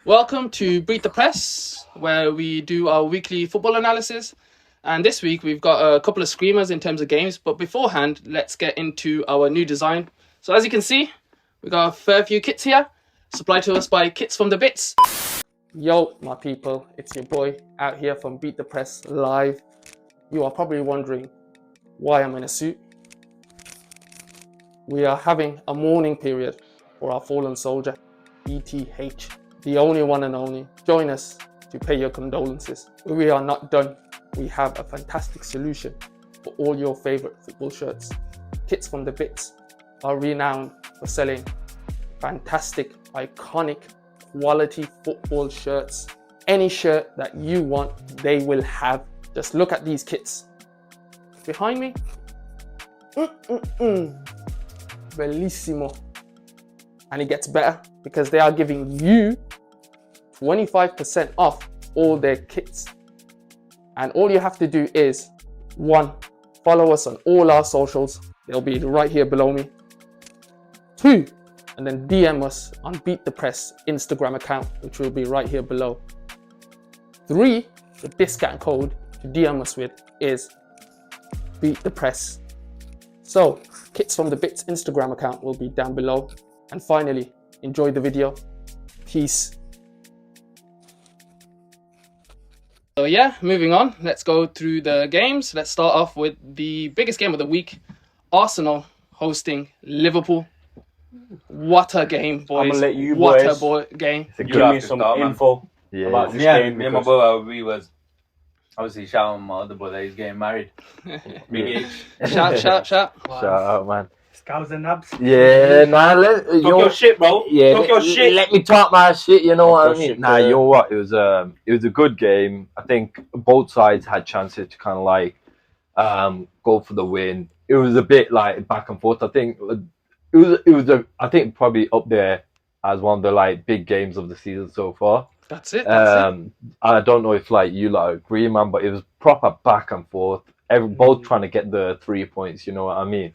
Welcome to Beat the Press, where we do our weekly football analysis. And this week we've got a couple of screamers in terms of games. But beforehand, let's get into our new design. So as you can see, we got a fair few kits here, supplied to us by Kits from the Bits. Yo, my people, it's your boy out here from Beat the Press Live. You are probably wondering why I'm in a suit. We are having a mourning period for our fallen soldier, BTH, the only one and only. Join us to pay your condolences. We are not done. We have a fantastic solution for all your favorite football shirts. Kits from the Bits are renowned for selling fantastic, iconic, quality football shirts. Any shirt that you want, they will have. Just look at these kits. Behind me, bellissimo. And it gets better because they are giving you 25% off all their kits. And all you have to do is, 1, follow us on all our socials. They'll be right here below me. 2, and then DM us on Beat the Press Instagram account, which will be right here below. 3, the discount code to DM us with is Beat the Press. So, Kits from the Bits Instagram account will be down below. And finally, enjoy the video. Peace. So yeah, moving on. Let's go through the games. Let's start off with the biggest game of the week. Arsenal hosting Liverpool. What a game, boys. I'm gonna let you what boys a game. give me some info about this game. Me and my brother, we was obviously shouting my other brother, he's getting married. Big H. Shout. Shout out, man. Scouts and nabs. Yeah, nah, Talk your shit, bro. Yeah, Talk your shit. Let me talk my shit, you know what I mean? Shit, Nah, you know what? It was a good game. I think both sides had chances to kind of like go for the win. It was a bit like back and forth. I think I think probably up there as one of the like big games of the season so far. That's it. I don't know if like you like agree, man, but it was proper back and forth. Both trying to get the 3 points, you know what I mean?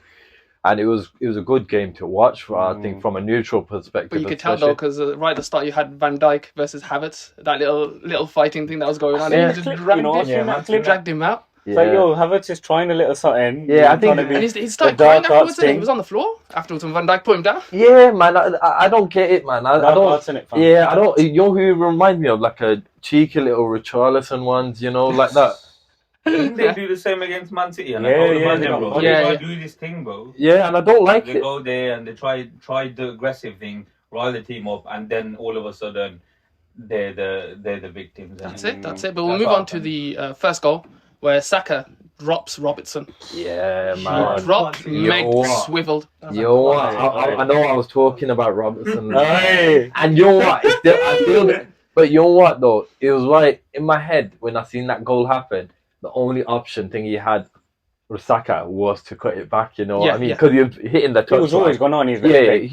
And it was a good game to watch, I think, from a neutral perspective. But you could tell though, because right at the start you had Van Dijk versus Havertz, that little fighting thing that was going on. Yeah. And he just dragged him out. Yeah. So yo, Havertz is trying a little something. Yeah, I think- And he started crying afterwards, and he was on the floor afterwards when Van Dijk put him down. Yeah, man, I don't get it, man. I don't. Yeah, I don't. You know who he reminds me of? Like a cheeky little Richarlison ones, you know, like that. Didn't they do the same against Man City? And Yeah, bro. yeah. They do this thing, bro. Yeah, and I don't like They it. go there and they try the aggressive thing, rile the team up, and then all of a sudden they're the victims. That's it. But we'll move on to the first goal, where Saka drops Robertson. Yeah, man. Dropped, Meg what? swiveled. Yo, I know I was talking about Robertson. Hey. And you know what? I feel but you know what though? It was like in my head when I seen that goal happen. The only option thing he had with Saka was to cut it back. You know what I mean? Because he was hitting the touch. It was always going on. He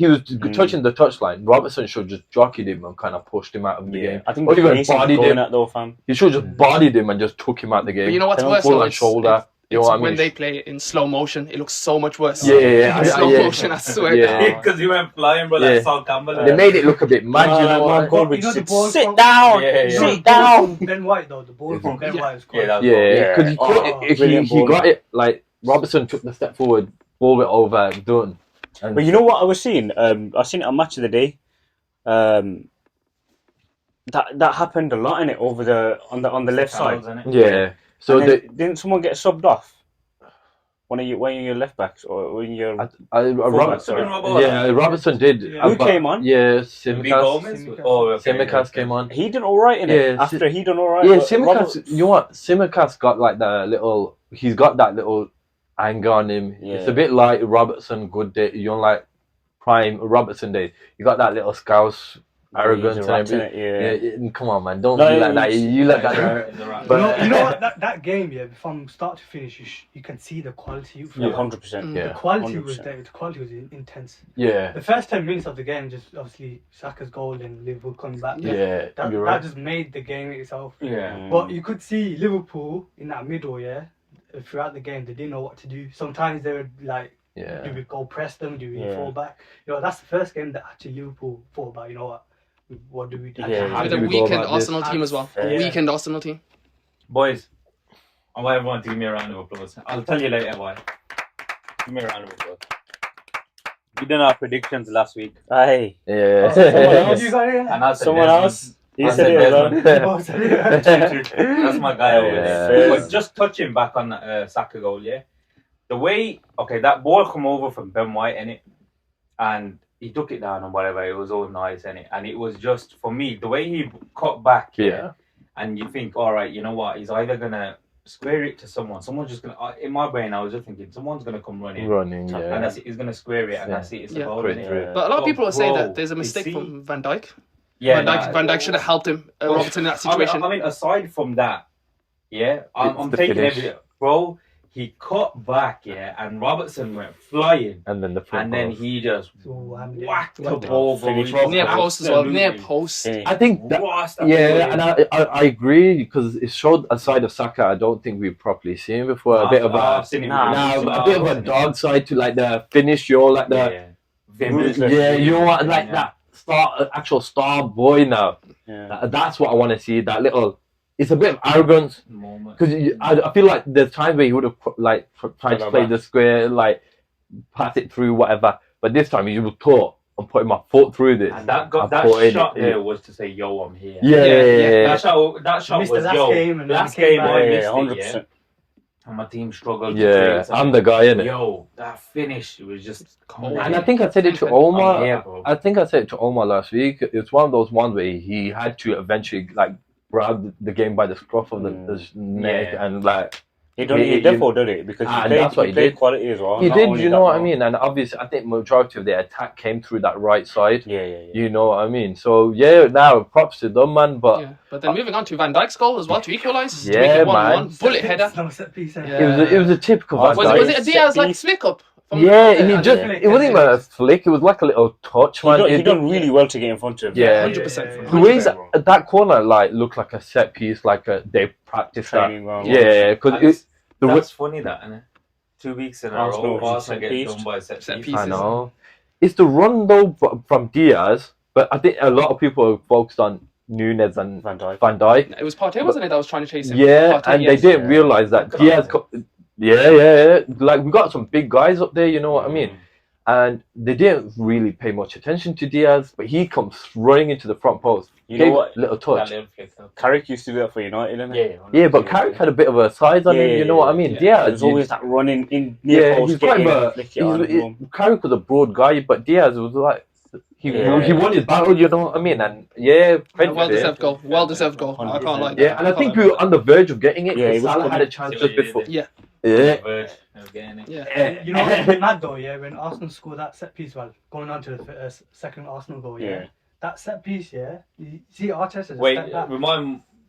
was touching the touchline. Robertson should just jockeyed him and kind of pushed him out of the game. I think or even the bodied him. at though, fam. He should just bodied him and just took him out the game. But you know what's worse Full though? on shoulder. You know It's what I mean? when they play it in slow motion, it looks so much worse. Yeah. In slow motion, I swear. Yeah. Because he went flying, bro, like Sol Campbell. They made it look a bit mad, you know what? The ball Sit from- down. Sit down. Ben White though, the ball from Ben White was quite. Yeah, Yeah, because he got it, like, Robertson took the step forward, ball it over, done. And But you know what I was seeing? I seen it on Match of the Day. That happened a lot in it over on the left side. yeah. So Didn't someone get subbed off? One of your left backs or when you're Robertson did. Who came on? Yeah, Simicast came on. He done all right in it. Yeah, After he done all right. Yeah, but Simicast. You know what? Simicast got like the little. He's got that little anger on him. Yeah. It's a bit like Robertson. Good day. You know, like prime Robertson days. You got that little scouse arrogance and everything. Yeah, come on, man. Don't be like that. You let that. But you know what? That game, from start to finish, you can see the quality. 100%. The quality was there. The quality was intense. Yeah. The first 10 minutes of the game, just obviously Saka's goal and Liverpool coming back. Yeah. That just made the game itself. Yeah. But you could see Liverpool in that middle, throughout the game, they didn't know what to do. Sometimes they would like, do we go press them? Do we fall back? That's the first game that actually Liverpool thought about, you know what? what do we do? Yeah. How With do a we go weakened about this? Arsenal team as well. Yeah. Weakened Arsenal team. Boys, I want everyone to give me a round of applause. I'll tell you later why. Give me a round of applause. We done our predictions last week. Aye. Yeah. Someone else. You got it? And I said Someone Desmond. else. You I said said it as well. Desmond. That's my guy over there. Yeah. But just touching back on that Saka goal, yeah? The way, that ball come over from Ben White, innit? And he took it down and whatever, it was all nice, innit? And it was just, for me, the way he cut back, Yeah. and you think, all right, you know what? He's either going to square it to someone. Someone's just going to, in my brain, I was just thinking, someone's going to come running. Running, And yeah. that's it. He's going to square it, and that's it. It's a Yeah. goal, Pretty innit? true. But a lot of people are saying Bro, that there's a you mistake see- from Van Dijk. Yeah, Van Dijk should have helped him, Robertson, in that situation. I mean, aside from that, yeah, I'm It's the taking finish. every... Bro, he cut back, yeah, and Robertson went flying. And then the front And then post. he just So, whacked the Whacked it. ball. Finish bro. off. Near post as well. Near Absolutely post. I think that, crossed that yeah, ball. and I agree because it showed a side of Saka I don't think we've properly seen before. A bit of I've a seen him Nah, really a bit of a dog side to like the finish, like the yeah, you know what, like that actual star boy now. Yeah. That's what I want to see. That little, it's a bit of arrogance moment. because I feel like there's times where he would have like tried to play the square, like pass it through whatever, but this time he would thought I'm putting my foot through this. And that I put in shot it. there was to say, "Yo, I'm here." Yeah. That shot Missed was the last yo. game and then last came game back. I Yeah, missed it, 100%. yeah. And my team struggled. to Yeah, create something. I'm the guy in it. Yo, that finish, it was just cold. And I think I said it to I'm Omar. here, bro. I think I said it to Omar last week. It's one of those ones where he had to eventually like grab the game by the scruff of the neck Yeah. and like He definitely did it because Ah, he that's what played, he he played did. quality as well. he not did. only You that, know what I bro. mean? And obviously, I think majority of their attack came through that right side. Yeah. You know what I mean? So yeah, now props to them, man. But Yeah. But then moving on to Van Dijk's goal as well to equalise. To Yeah, make it 1-1. man. Bullet header. No set piece. Yeah. it was a typical Van Was Dijk. Was it a Diaz like piece. flick up? From Yeah, he I just don't- it wasn't even a flick. It was like a little touch, man. He It- done really well to get in front of him. Yeah. 100%. Yeah. the ways 100%, that corner like looked like a set piece, like they practiced that. Training ground. Yeah, because That's funny, that, isn't it? 2 weeks in a Arsenal row, Arsenal set get piece. done by set Set pieces. pieces. I know. It's the run though from Diaz, but I think a lot of people are focused on Nunes and Van Dijk. Van Dijk. It was Partey, wasn't it, that was trying to chase him? Yeah, Partey, and yes. they didn't realize that Good Diaz. idea. Yeah. Like we got some big guys up there, you know what I mean? And they didn't really pay much attention to Diaz, but he comes running into the front post. You know Gave what? a little That touch. little flick up. Carrick used to do that for United, didn't he? Yeah, but Carrick had a bit of a size on him, you know what I mean? yeah. Diaz, There's always that running in near yeah, post, he's get quite in, a. flick it on, boom. Carrick was a broad guy, but Diaz was like he Yeah. won his battle, you know what I mean? And yeah, credit Well to him. deserved goal. Well deserved goal. I can't like that. Yeah, and I think we were on the verge of getting it. Yeah, he because was Salah had a coming. chance Yeah, just before. Yeah. Yeah. Verge of getting it. Yeah. You know what's mad though, yeah, when Arsenal scored that set piece, well, going on to the second Arsenal goal, yeah. Yeah. That set piece, yeah, you see Arteta just Wait, step back.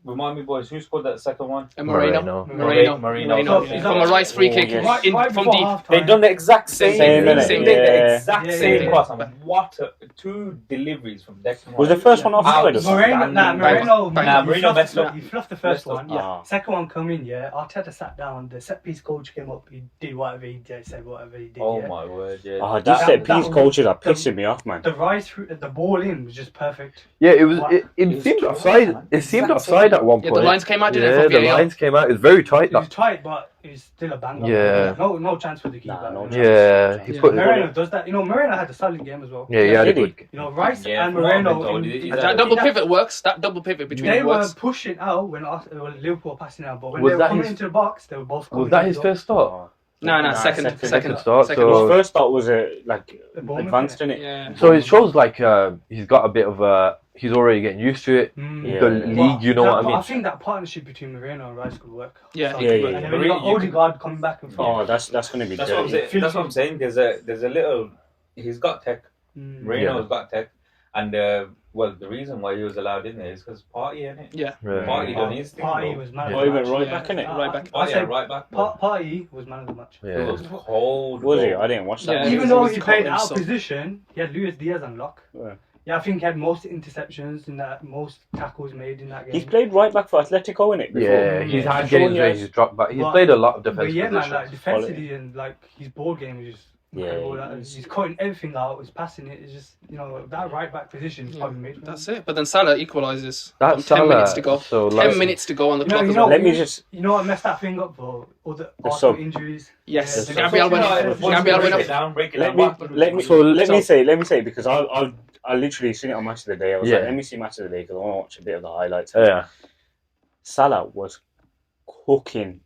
remind me, boys, who scored that second one? And Moreno. Moreno. Moreno. So, From a Rice free kick yes. Right, in, right from before deep. half They time. done the exact same Same, thing. innit? They did the Yeah. exact Yeah, same yeah. cross. And what two deliveries from Declan Was the Rice. first one offside or something? Moreno Moreno messed up. He fluffed the first Messed up. one. Yeah. Second one come in, yeah. Arteta sat down. The set piece coach came up. He did whatever he did, said whatever he did. Oh yeah. my word, yeah. Oh, these That- set that- piece coaches are pissing me off, man. The rise through the ball in was just perfect. Yeah, it was. What? It was seemed close, offside. man. It seemed Exact offside at one Yeah, point. the lines came out, didn't it, Yeah, from the VAR? lines came out. It was very tight. It was tight, but it was still a banger. Yeah. No chance for the keeper. Nah, no chance. Yeah, he Yeah. put. Moreno does that. You know, Moreno had a solid game as well. Yeah, he had a Did he? good. You know, Rice Yeah, and from what I've been Moreno. told, he's That had a- double pivot works. That double pivot between They them were works. pushing out when Liverpool were passing out, but when Was they were that coming his- into the box, they were both coming Was that in his as well. first start? No, Nah, second second start, second so- His first thought was like Bournemouth, advanced, innit? Yeah. So it shows like he's got a bit of a. He's already getting used to it. Yeah. The league, you know what I mean? I think that partnership between Moreno and Rice could work. Yeah. Yeah, yeah, And yeah. then when you got Odegaard coming back and Oh, forth. that's going to be That's what I'm dirty. saying. That's what I'm saying. There's a little. He's got tech. Mm. Moreno's got tech, and well, the reason why he was allowed in there is because Party, innit? Yeah. Yeah. Party done his thing. Party bro. was man Yeah. of Oh, the he went match. right Yeah. back, innit? Right back. Party, I said right back. bro. Party was man of the match. It Yeah. was cold. Was he? bro. I didn't watch that. Yeah, Even it though was he cold played and out so- of position, he had Luis Diaz on lock. Yeah. Yeah, I think he had most interceptions in that, most tackles made in that game. He's played right back for Atletico, innit? before? Yeah, he's Yeah. had Sure games he where has. he's dropped back. He's But- played a lot of But defensive yeah, man, positions. like defensively and like his ball game was just incredible. Yeah, He's cutting everything out. He's passing it. It's just that right back position is probably made. That's it. But then Salah equalises. That's 10 minutes Salah, to go. so, 10 like- minutes to go on the clock. You as know, well. Let me just- You know what messed that thing up though? All the The Arsenal sub. injuries. Yes, Yeah, the the Gabriel sub- went Yeah, off. Gabriel went off. Break it Let down. me say because I literally seen it on Match of the Day. I was like, Yeah. let me see Match of the Day because I want to watch a bit of the highlights. Yeah. Salah was cooking.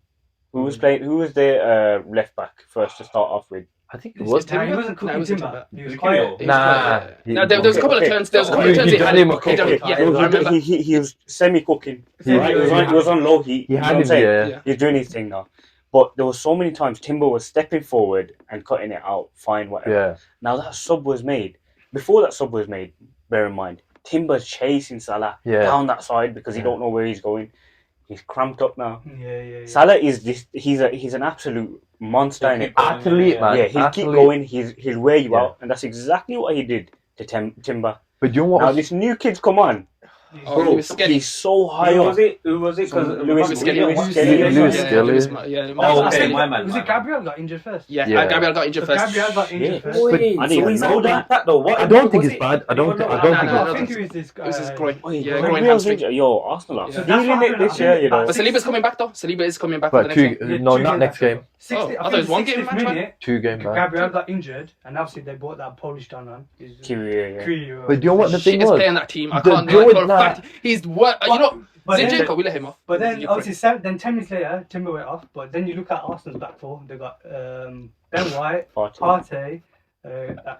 Who was playing? Who was the left back first to start off with? I think it It's was. Timber? He wasn't No, cooking it was Timber. Timber. He was He quiet. was Nah. No, there was a couple of turns. There was a couple of turns. He He had had him a he done- couple. yeah, I remember. He was semi-cooking. He- Right? He was on low heat. He You know had what I'm him, saying? yeah. Yeah. He's doing his thing now. But there were so many times Timber was stepping forward and cutting it out, fine, whatever. Yeah. Now that sub was made. Before that sub was made, bear in mind, Timber's chasing Salah Yeah. down that side because he Yeah. don't know where he's going. He's cramped up now. Yeah. Salah is this. He's an absolute monster in it. Athlete, man. Yeah, he'll keep Athlete. going. He'll wear you Yeah. out, and that's exactly what he did to Timber. But you know what? Now was- this new kid's come on. Oh, Bro, Lewis Skelly. he's so high Who up. was it? Who was it? Because Lewis Skelly. Lewis Lewis Skelly. Lewis Yeah, Skelly. Lewis, yeah. Oh, That's okay, it. my man, Was my it man. Gabriel got injured first? Yeah, Yeah. Gabriel got injured So first. Gabriel got injured Yeah. first. I didn't even know that. though. What? I don't think was it's it? bad. I don't think. I No, don't no, think. no, I it's- think it was this. It was his groin. Oh, Yeah, Gabriel's groin hamstring. injured. Yo, Arsenal are Yeah. So that's feeling what it this happened. year, you know. But Saliba's coming back though. Saliba is coming back for But the next game. no, not next game. Oh, I thought it was one game match, man. minute, 2 game back. Gabriel got injured, and obviously they bought that Polish down on. Kiwi, yeah. But do you know what the thing Shittest was? player on that team. I The can't joy- deny for a nah. fact. He's what you know. But then- Zinchenko, we let him off. But then You obviously then 10 minutes later, Timber went off. But then you look at Arsenal's back four. They got Ben White, Partey,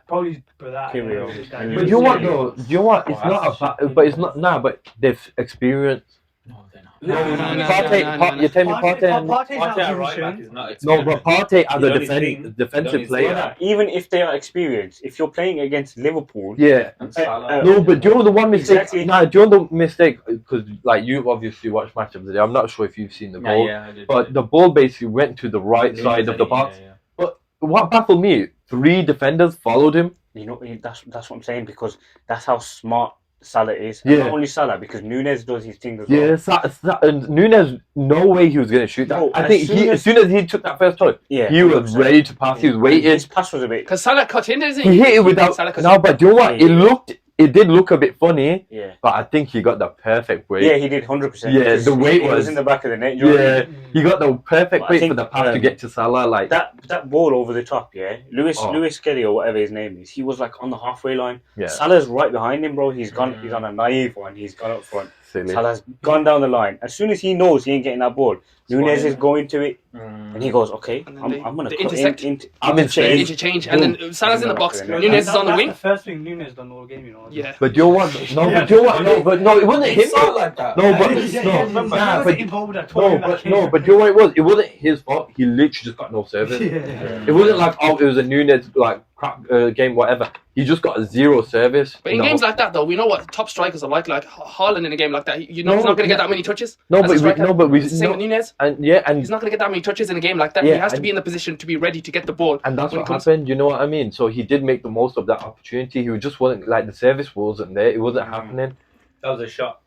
probably that. Kiwior. that- And But you know what though? Do you know what? It's not a bad, but it's not nah. But they've experienced. No, they're not. No, Partey, you're telling me Partey. and- Partey's Partey out at of right back position. is not No, experienced. but Partey as He a done his thing. defensive He done his player. thing. Even if they are experienced, if you're playing against Liverpool, Yeah. And Salah. No, but do you know the one mistake? Exactly. Nah, do you know the mistake? Because like you obviously watched Match of the Day. I'm not sure if you've seen the goal, Yeah, I did. but the ball basically went to the right side of the box. Yeah. But what baffled me? 3 defenders followed him. you know that's what I'm saying because that's how smart Salah is. And Yeah. not only Salah because Nunez does his thing as well. Yeah, and Nunez, no way he was going to shoot that. Bro, I as think soon as soon as he took that first touch, Yeah, he was 100%. ready to pass. He was waiting. His pass was a bit. Because Salah cut in, isn't He hit it without. Salah cut No, in. but do you know what? Yeah. It did look a bit funny, Yeah. but I think he got the perfect weight. Yeah, he did 100%. Yeah, because the weight it was was- in the back of the net. You know what I mean? Yeah, he got the perfect But I weight for think, the pass to um, get to Salah. Like That ball over the top, yeah. Lewis Oh. Skelly or whatever his name is, he was like on the halfway line. yeah, Salah's right behind him, bro. He's gone. He's on a naive one. He's gone up front. silly. Salah's gone down the line. As soon as he knows he ain't getting that ball, Nunez is going to it, and he goes, "Okay, And then I'm gonna they cut intersect. I'm in interchange." Interchange, and then Salah's in the box. Yeah. Nunez is on the That's wing. the first thing Nunez done all game, you know. Yeah. But you know what? No, but you know what? No, but no, it wasn't him. like that. No, but Yeah, no, but nah, he but wasn't involved at all no, in that but game. no, but you know what it was? It wasn't his fault. He literally just got no service. Yeah. It wasn't like it was a Nunez like crap game, whatever. He just got a 0 service. But in No. games like that, though, we know what top strikers are like. Like Haaland in a game like that, you know he's No, not going to get yeah. that many touches. No, as a but we, striker. no, but we, Same with no, Nunez. and yeah, and He's not going to get that many touches in a game like that. Yeah, he has to and- be in the position to be ready to get the ball. And that's when what it comes- happened, you know what I mean? So he did make the most of that opportunity. He just wasn't like the service wasn't there. It wasn't happening. That was a shot.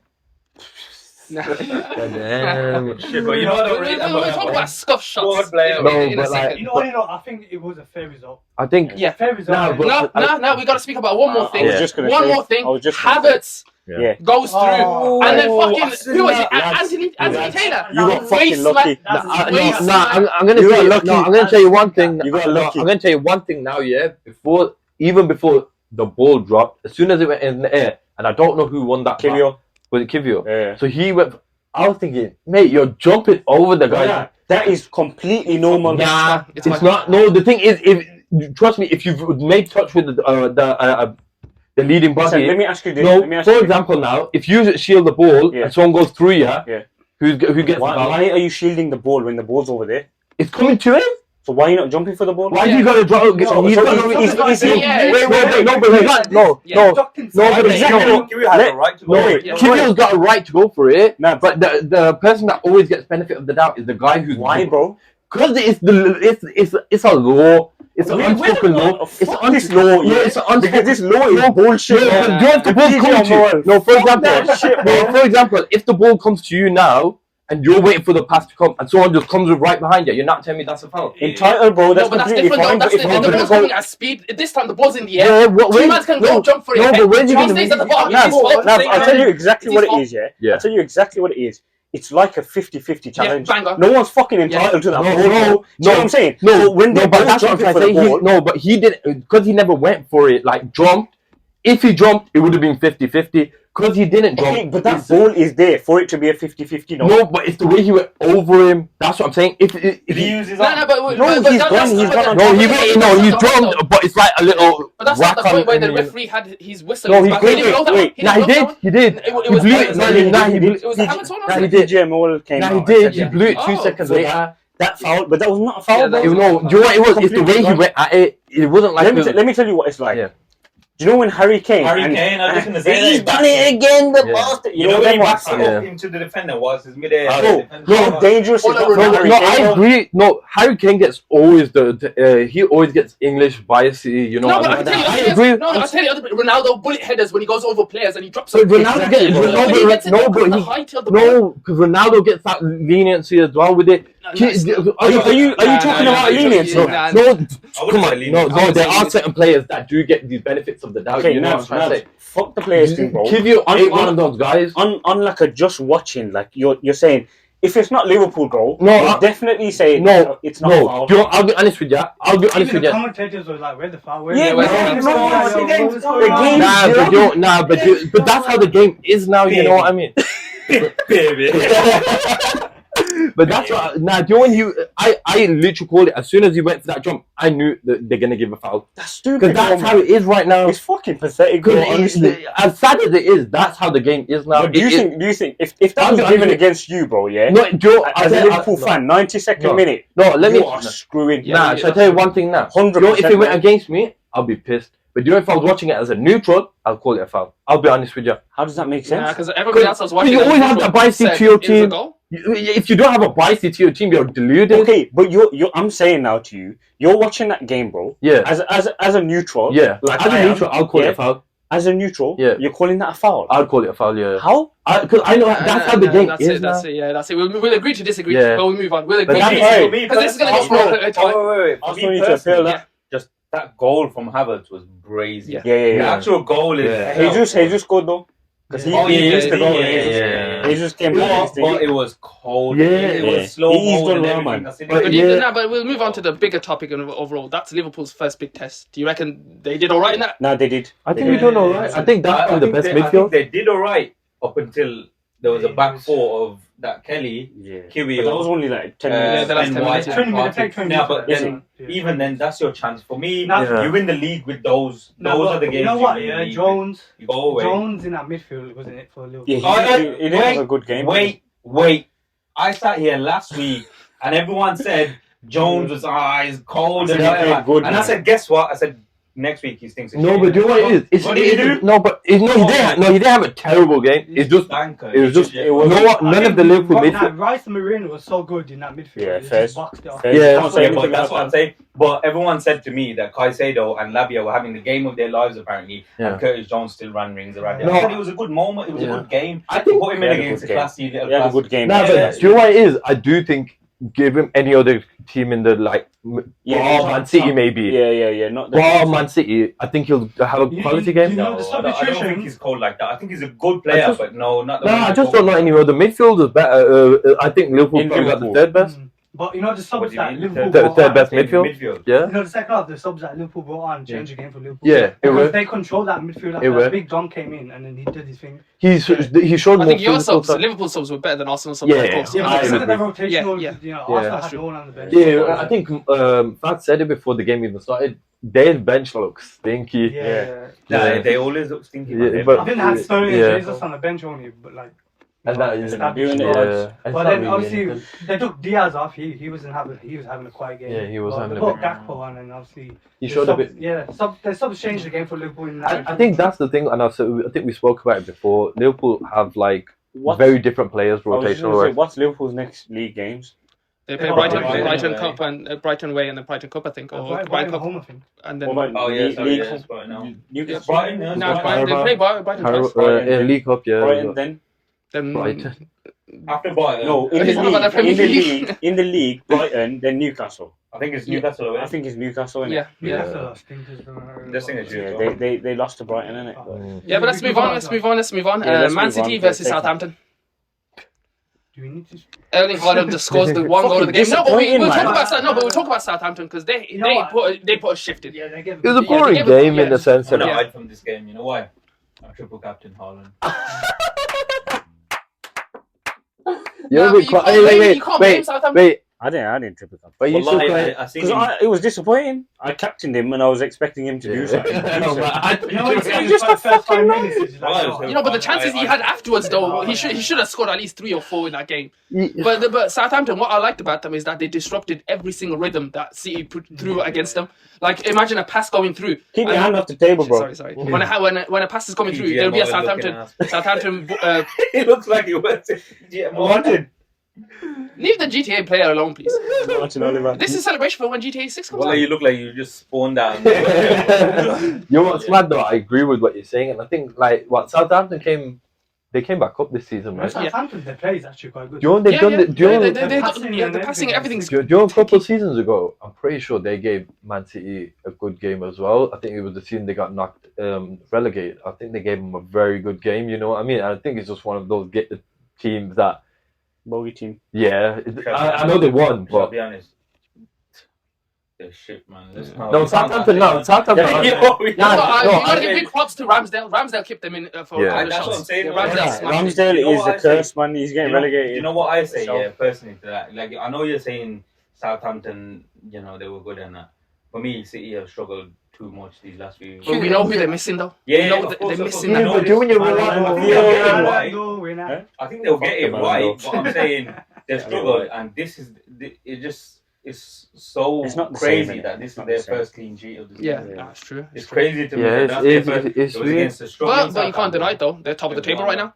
Nah. Damn. Shit, but you know what I don't rate We'll talk about about scuff shots. Forward player. No, in a but like- second. You know, I think it was a fair result. I think Yeah. Fair result. Nah, but- No, we got to speak about one more I thing. was just gonna One say- more thing. I was just gonna say- Havertz Yeah. goes through, Oh, and then I've fucking seen who was that, it? lads. Anthony Lads. Taylor. You got fucking Waste lucky. man. That's Waste man. I'm gonna You tell got you. lucky. No, I'm gonna tell you one thing. You got No, lucky. I'm gonna tell you one thing now. Yeah, even before the ball dropped, as soon as it went in the air, and I don't know who won that. Kiwior. Was it Kiwior? Yeah. So he went. I was thinking, mate, you're jumping over the guy. Yeah, that is completely normal. Nah, It's it's fine. not. No, the thing is, if trust me, if you've made touch with the leading Listen, body, let me ask you this. no. Let me ask For you example, now, if you shield the ball Yeah. and someone goes through you, Yeah. who gets the why ball? are you shielding the ball when the ball's over there? It's coming to him. So why are you not jumping for the ball? Why Yeah. do you gotta drop? So he's got he's- no. he's- yeah, Wait, no, but he's not. No, Yeah. no. Ducked No, inside. but Exactly. no. Kiwi has a right to go. No, wait. Yeah. Kiwior's got a right to go for it, Nah, but the person that always gets benefit of the doubt is the guy who's Why, bro? Because it's a law. It's an unspoken law. It's Fuck this law. Yeah, it's an Because unspoken. this law is No, bullshit. No, man. but do you have the ball PG come to you? moral. No, for Fuck example, that shit, no, bro. for example, if the ball comes to you now and you're waiting for the pass to come, and someone just comes right behind you. You're not telling me that's a foul. Entitled, bro. That's No, but that's completely different. fine. Though. But if The I'm ball's gonna coming go, at speed. This time the ball's in the air. Yeah, Two man can go jump for it. No, but where's he John gonna stays at the bottom. Nav, It's his fault. Nav, Same I'll time. tell you exactly It's what his it fault. is. Yeah. Yeah. I'll tell you exactly what it is. It's like a 50-50 challenge. bang on. No one's fucking entitled to that. No, ball. no, Do you know what I'm saying? No, So when they but both that's what I'm jumping for the saying. ball, No, but he didn't, because he never went for it. Like jumped. If he jumped, it would have been 50-50. Because he didn't jump. okay, but that ball is there for it to be a 50-50. No, but it's the way he went over him. That's what I'm saying. If Did he use his No, arm? no, but No, he's gone, he's gone on no, top. he went. No, he jumped, but it's like a little. But that's not the whack point on where the him. referee had his whistle. No, in he his back. did. didn't blow that one. Wait, He Nah, didn't he blow that did. one. He did. It He was blew close. it. No, he did. It was the Hamilton, Nah, he wasn't did. DJ Moore came Nah, out he and did. said, He yeah, blew it 2 Oh, seconds so later. that foul, but that was not a foul. Yeah, that bro. was No, do you know what it was? It's the way he Completely went at it. It wasn't like. Let me tell you what it's like. Yeah. Do you know when Harry Kane? Harry Kane, I was just gonna say he's that. done it again, the Yeah. bastard. You know when he backs what? it Yeah. up into the defender whilst his midair. No, dangerous. Oh, is no, not from no, Harry No, Kane, I bro. agree. No, Harry Kane gets always he always gets English bias. You know No, what but I I mean? can tell you, I other agree. players, no, I'll tell you, other Ronaldo bullet headers when he goes over players and he drops So them. Ronaldo Exactly, gets bro. When he gets it, no, because but the he height of the no, because Ronaldo gets that leniency as well with it. No, Are you talking about leniency? No, Nah, no, wouldn't come say on, leniency. no, there are certain players that do get these benefits of the doubt. Okay, you know what I'm trying to say. fuck the players thing, bro. Give you On- ain't one on- of those guys. On like a just watching, like you're saying, if it's not Liverpool, bro, No, you'll definitely say No, it's not no. foul. Do you know, I'll be honest with you. I'll be honest Even with the you. commentators were like, where the foul? Where Yeah, the where's foul? the Where's foul? the No, foul? the game's What's going going on? on? Nah, but that's how the game is now. You know what I mean? Baby. But that's what. Nah, do you know when I literally called it as soon as he went for that jump. I knew that they're gonna give a foul That's stupid. because that's bro. how it is right now. It's fucking pathetic, bro. Because Honestly. as sad as it is, that's how the game is now. But do you think if that I'll was be given honest- against you, bro? Yeah. No, Joe, As a Liverpool fan, 92nd No. minute. No, let me. You are screwing. Nah, shall I tell you one thing now? 100%. You know, if it went man. against me, I'll be pissed. But you know, if I was watching it as a neutral, I'll call it a foul. I'll be honest with you. How does that make Yeah, sense? because everybody else was watching. you always have that bias said, to your "Is it a team." goal?" If you don't have a bias to your team, you're deluded. Okay, but I'm saying now to you, you're watching that game, bro. Yeah. As a neutral. Yeah. Like As I a am, neutral, I'll call it yeah. a foul. As a neutral, Yeah. you're calling that a foul. I'll call it a foul. Yeah. How? Because I know that's how the game is now. That's it. Yeah, that's it. We'll agree to disagree. Yeah. But we'll move on. We'll But agree. that's right. Because this is gonna go for a time. Wait. I For still me need to appeal personally, that. just that goal from Havertz was brazy. Yeah. Yeah. The actual goal is. Yeah. Jesus scored though. Because he used to go. Jesus came back. But it was cold. Yeah. It Yeah. was slow He's mo done and well, everything. man. That's it. But But, yeah. but we'll move on to the bigger topic and overall. That's Liverpool's first big test. Do you reckon they did all right in that? No, they did. I think They we did. don't know, right? I think that's I probably the think best they- I think midfield. they did alright up until there was a back four of that Kelly, Yeah. Kiwi, But that was only like 10 Yeah, minutes. the last Ben 10 White minutes, and 20 minutes, Partey. take 20 Yeah, but minutes. then Yeah. even then, that's your chance. For me, Yeah. you win the league with those. No, Those but are the games. you know what? win Yeah, the league Jones. with. You go away. Jones in that midfield wasn't it for Liverpool? Yeah, Oh, he didn't have a good game. Wait. I sat here last week and everyone said Jones was he's cold and I said he whatever. played good, And I man. said, guess what? I said next week he thinks. No, but do you know what it is? It's, What did he do? No, but he didn't have a terrible game. It's just Banker. it was just It was- no what none of the Liverpool Nah, midfield. Rice and Marino was so good in that midfield. Yeah, They fair. just boxed it off. Fair. Yeah. Can't say Yeah, anything but that's else, what I'm man. saying. But everyone said to me that Caicedo and Labia were having the game of their lives apparently, Yeah. and Curtis Jones still ran rings around. No. I said it was a good moment. It was a Yeah. good game. I think Put him he in had a against good the game. classy little He had a class. good game. Nah, Yeah. but do you know what it is? I do think give him any other team in the Man City maybe. Yeah. Not the Man City, I think he'll have a quality game. you know, No, the I don't think substitutions- he's cold like that. I think he's a good player, just- but no, not the No, way I he's just cold. don't know any other midfielders better. I think Liverpool In probably got the Liverpool. third best. But you know the What subs do you that mean? Liverpool Third brought best on, midfield. Yeah. you know the second half the subs that Liverpool brought on changed the game for Liverpool. Yeah, it because will. they controlled that midfield. It After will. that Big John came in and then he did his thing. He showed I more think your physical subs, side. Liverpool subs were better than Arsenal subs. Yeah, of course. Yeah, I but look at the agree. rotational. Yeah. You know, Yeah. Arsenal That's had true. no one on the bench. Yeah, I think Fat said it before the game even started. Their bench looks stinky. Yeah. Nah, they always look stinky. Yeah, man. but- I think they had Sterling and Yeah. Jesus on the bench only, but like. And that is established doing it. players. It's But not then really obviously anything. they took Diaz off. He was having a quiet game. Yeah, he was But having they a put bit- Gakpo on, and obviously He the showed a subs- bit. Yeah, the subs changed the game for Liverpool. In that I think that's the thing, and I think we spoke about it before. Liverpool have like What's- very different players I was just rotational. gonna say, wise. what's Liverpool's next league games? They play Yeah, Brighton Brighton away. Cup and Brighton away and then Brighton Cup, I think, or Brighton Brighton Cup, home, I think. and then What about Oh, yeah, sorry, league? yeah, it's Brighton now. Newcastle? Brighton, yeah. no, Brighton. They play Brighton Brighton, twice. then. League Cup, yeah. Brighton then? Then Brighton. After Brighton. No, in He's the not about the Premier league, in the league, Brighton, then Newcastle. I think it's Yeah. Newcastle away. I think it's Newcastle, innit? Yeah. Newcastle are stinkers. This thing is Yeah, they lost to Brighton, innit? Yeah, but let's move on. Let's move on. Yeah, let's Man move on. City versus Take it. Southampton. Do we need to? Erling Haaland just scores the one goal of the game. No, but we'll talk about Southampton because they put a shift in. Yeah, they gave It was a Yeah, boring they gave game it- in the sense I'm that gonna hide from this game. You know why? I'm triple captain Haaland. Nah, but you can't blame Southampton. wait. I didn't triple up. But you still Wallahi, play. I seen Because him. it was disappointing. I captained him and I was expecting him to do something. You know, He's it's just a fucking minutes. It's like, Well, oh, You know, but the chances he had afterwards, though, he should have scored at least 3 or 4 in that game. But Southampton, what I liked about them is that they disrupted every single rhythm that City put through against them. Like, imagine a pass going through. Keep your hand off the table, bro. Sorry. When a pass is coming through, there'll be a Southampton. It looks like he was. Martin. Leave the GTA player alone, please. Martin Oliver. This is celebration for when GTA 6 comes Well, out. you look like you just spawned out. You know what's mad though? I agree with what you're saying, and I think like Southampton came back up this season, right? Southampton, their play is actually quite good. Do you know they've done the? Do you know? The passing, everything's. Do you know a couple of seasons ago? I'm pretty sure they gave Man City a good game as well. I think it was the season they got knocked relegated. I think they gave them a very good game. You know what I mean? And I think it's just one of those teams that. Bogey team. Yeah, I know they won, I'll but be honest. They're shit, man. no, Southampton. No, Southampton. Yeah, You gotta I- give big props to Ramsdale. Ramsdale kept them in for Yeah. the That's what I'm shots. saying. Yeah, Ramsdale Yeah. smashed it. Ramsdale You know is what the I say? curse, man. He's getting relegated. You know what I say, So- yeah, personally to that. Like, I know you're saying Southampton, you know, they were good in that. For me, City have struggled too much these last few. But we know who they're missing, though. Yeah, we know of course, they're of missing course. that. No, but doing it I right. think they'll get it right. Huh? I think they'll get it Fuck them, right. man. But I'm saying they've struggled, and this is it. Just it's so It's not the crazy same, innit? that this It's is not their the same. first clean sheet of the Yeah, season. that's true. It's crazy to me. Yeah, that it's- that's their it's- first- it's it was weird. against the struggling But you can't deny, Southampton. though, they're top of the table right now.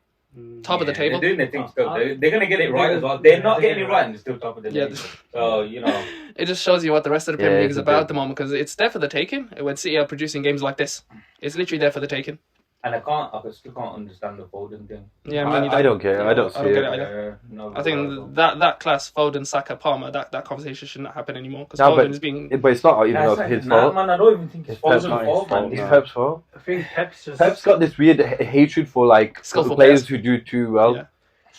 Top of the table. They're doing their thing still. They're gonna get it right as well. They're not getting it right, and they're still top of the Yeah. league. So you know, It just shows you what the rest of the Premier Yeah, League is it's a about bit- at the moment because it's there for the taking. When City are producing games like this, it's literally there for the taking. and I still can't understand the Foden thing. Yeah, man, I don't care. I don't see get it. it either. No, I think that class, Foden, Saka, Palmer, that conversation shouldn't happen anymore because No, Foden but- is being. But it's not even his fault. Man, I don't even think it's It's Pep's Foden's fault, man. It's no. Pep's fault. I think Pep's Pep's got this weird hatred for like Skillful players players. who do too well. Yeah.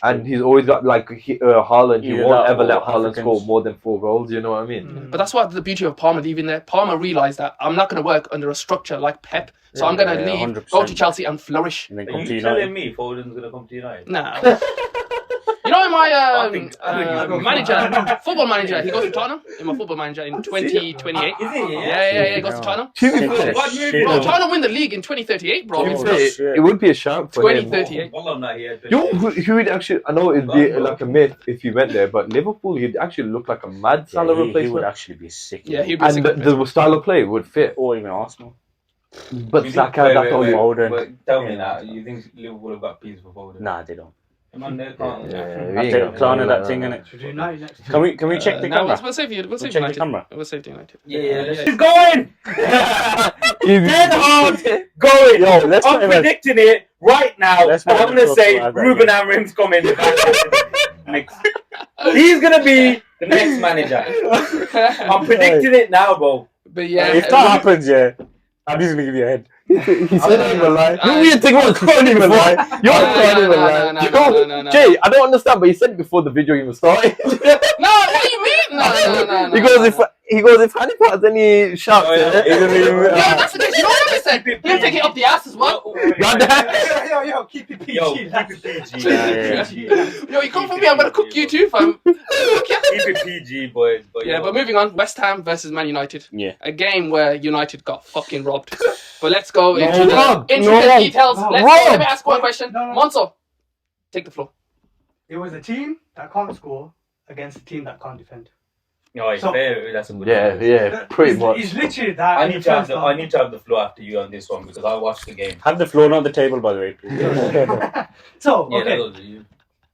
And he's always got like Haaland. He Either won't that ever or let Haaland Africans. score more than 4 goals. You know what I mean? But that's what the beauty of Palmer leaving there. Palmer realised that I'm not going to work under a structure like Pep, so I'm going to Yeah, leave, 100%. go to Chelsea and flourish. And then Are come to you United. telling me Foden's gonna come to United? Nah. You know, in my I think football manager, he goes to Tottenham. In my football manager in 2028. Is it? Yeah, he goes to Tottenham. To be Shit, fair, What shit. move, Bro, bro? Tottenham win the league in 2038, bro. to be Oh, fair, shit. it would be a shout for him. 2038. Well, I'm not here. You know who would actually? I know it'd be like a myth if you went there, but Liverpool, he'd actually look like a mad Yeah, Salah he would replacement, actually be sick. Yeah, he'd be and sick. the style of play would fit. Or even Arsenal. But Saka, that's only. Foden. Tell me that. You think Liverpool have got peas for Foden? Nah, they don't. Man, they can't. After Clown and that thing, innit? Should United next. Can we check the No, camera? we'll save you. We'll save check the United. camera. We'll save United. Yeah, let's He's going! Dead hard. Going! Yo, let's I'm predicting it right now. Let's I'm not going to talk say about that Ruben yet. Amorim's coming. Next. He's going to be the next manager. I'm predicting it now, bro. But yeah, If that happens, yeah, I'm just gonna give you a head. He said even lie. Uh, You weird thing was can't even lie. You can't even lie. No. Jay, I don't understand, but he said it before the video even started. No, what do you mean? No. He goes, if Hanif has any shots, Oh, yeah. Yo, that's the thing. You know what I said? He'll take it up the ass as well. Yo, keep it PG. Yo, lads. keep it PG. Yo, you come for me, I'm gonna cook you too, fam. Keep it PG, boys. But Yeah, yo, but moving on, West Ham versus Man United. Yeah. A game where United got fucking robbed. But let's go into No, the Rob, intricate no, details. no, Let Rob. me ask one question. No. Monzo, take the floor. It was a team that can't score against a team that can't defend. no, it's So- fair. That's a good Yeah, one. yeah, pretty It's- much. It's literally that. I in need the to have first the half. I need to have the floor after you on this one because I watched the game. Have the floor, not the table, by the way. Please. So, Yeah, okay. that was you.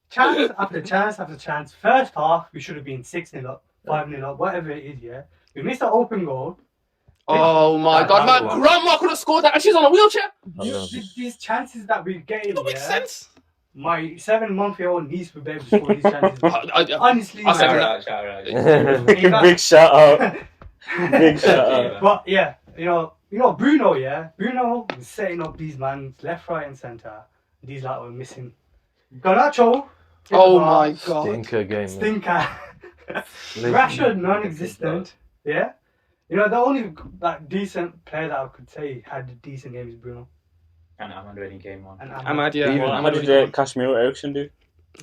Chance after chance after chance. First half, we should have been 6-0 up, 5-0 up, whatever it is, yeah. We missed an open goal. Oh my god, my grandma could have scored that and she's on a wheelchair. These chances that we get in, That makes yeah, sense. my 7-month-old niece would be able to score these chances. Honestly, I'll second Shout out. Big shout out. Big shout out. But yeah, you know Bruno. Yeah, Bruno was setting up these man left, right, and centre. These like were missing. Garnacho. Oh my god. Stinker game. Man. Stinker. Rashford non-existent. Yeah. You know the only like decent player that I could say had a decent game is Bruno. And Ahmad when he came on. And Ahmad, yeah. Even Ahmad how really did good. Casemiro Ericsson do?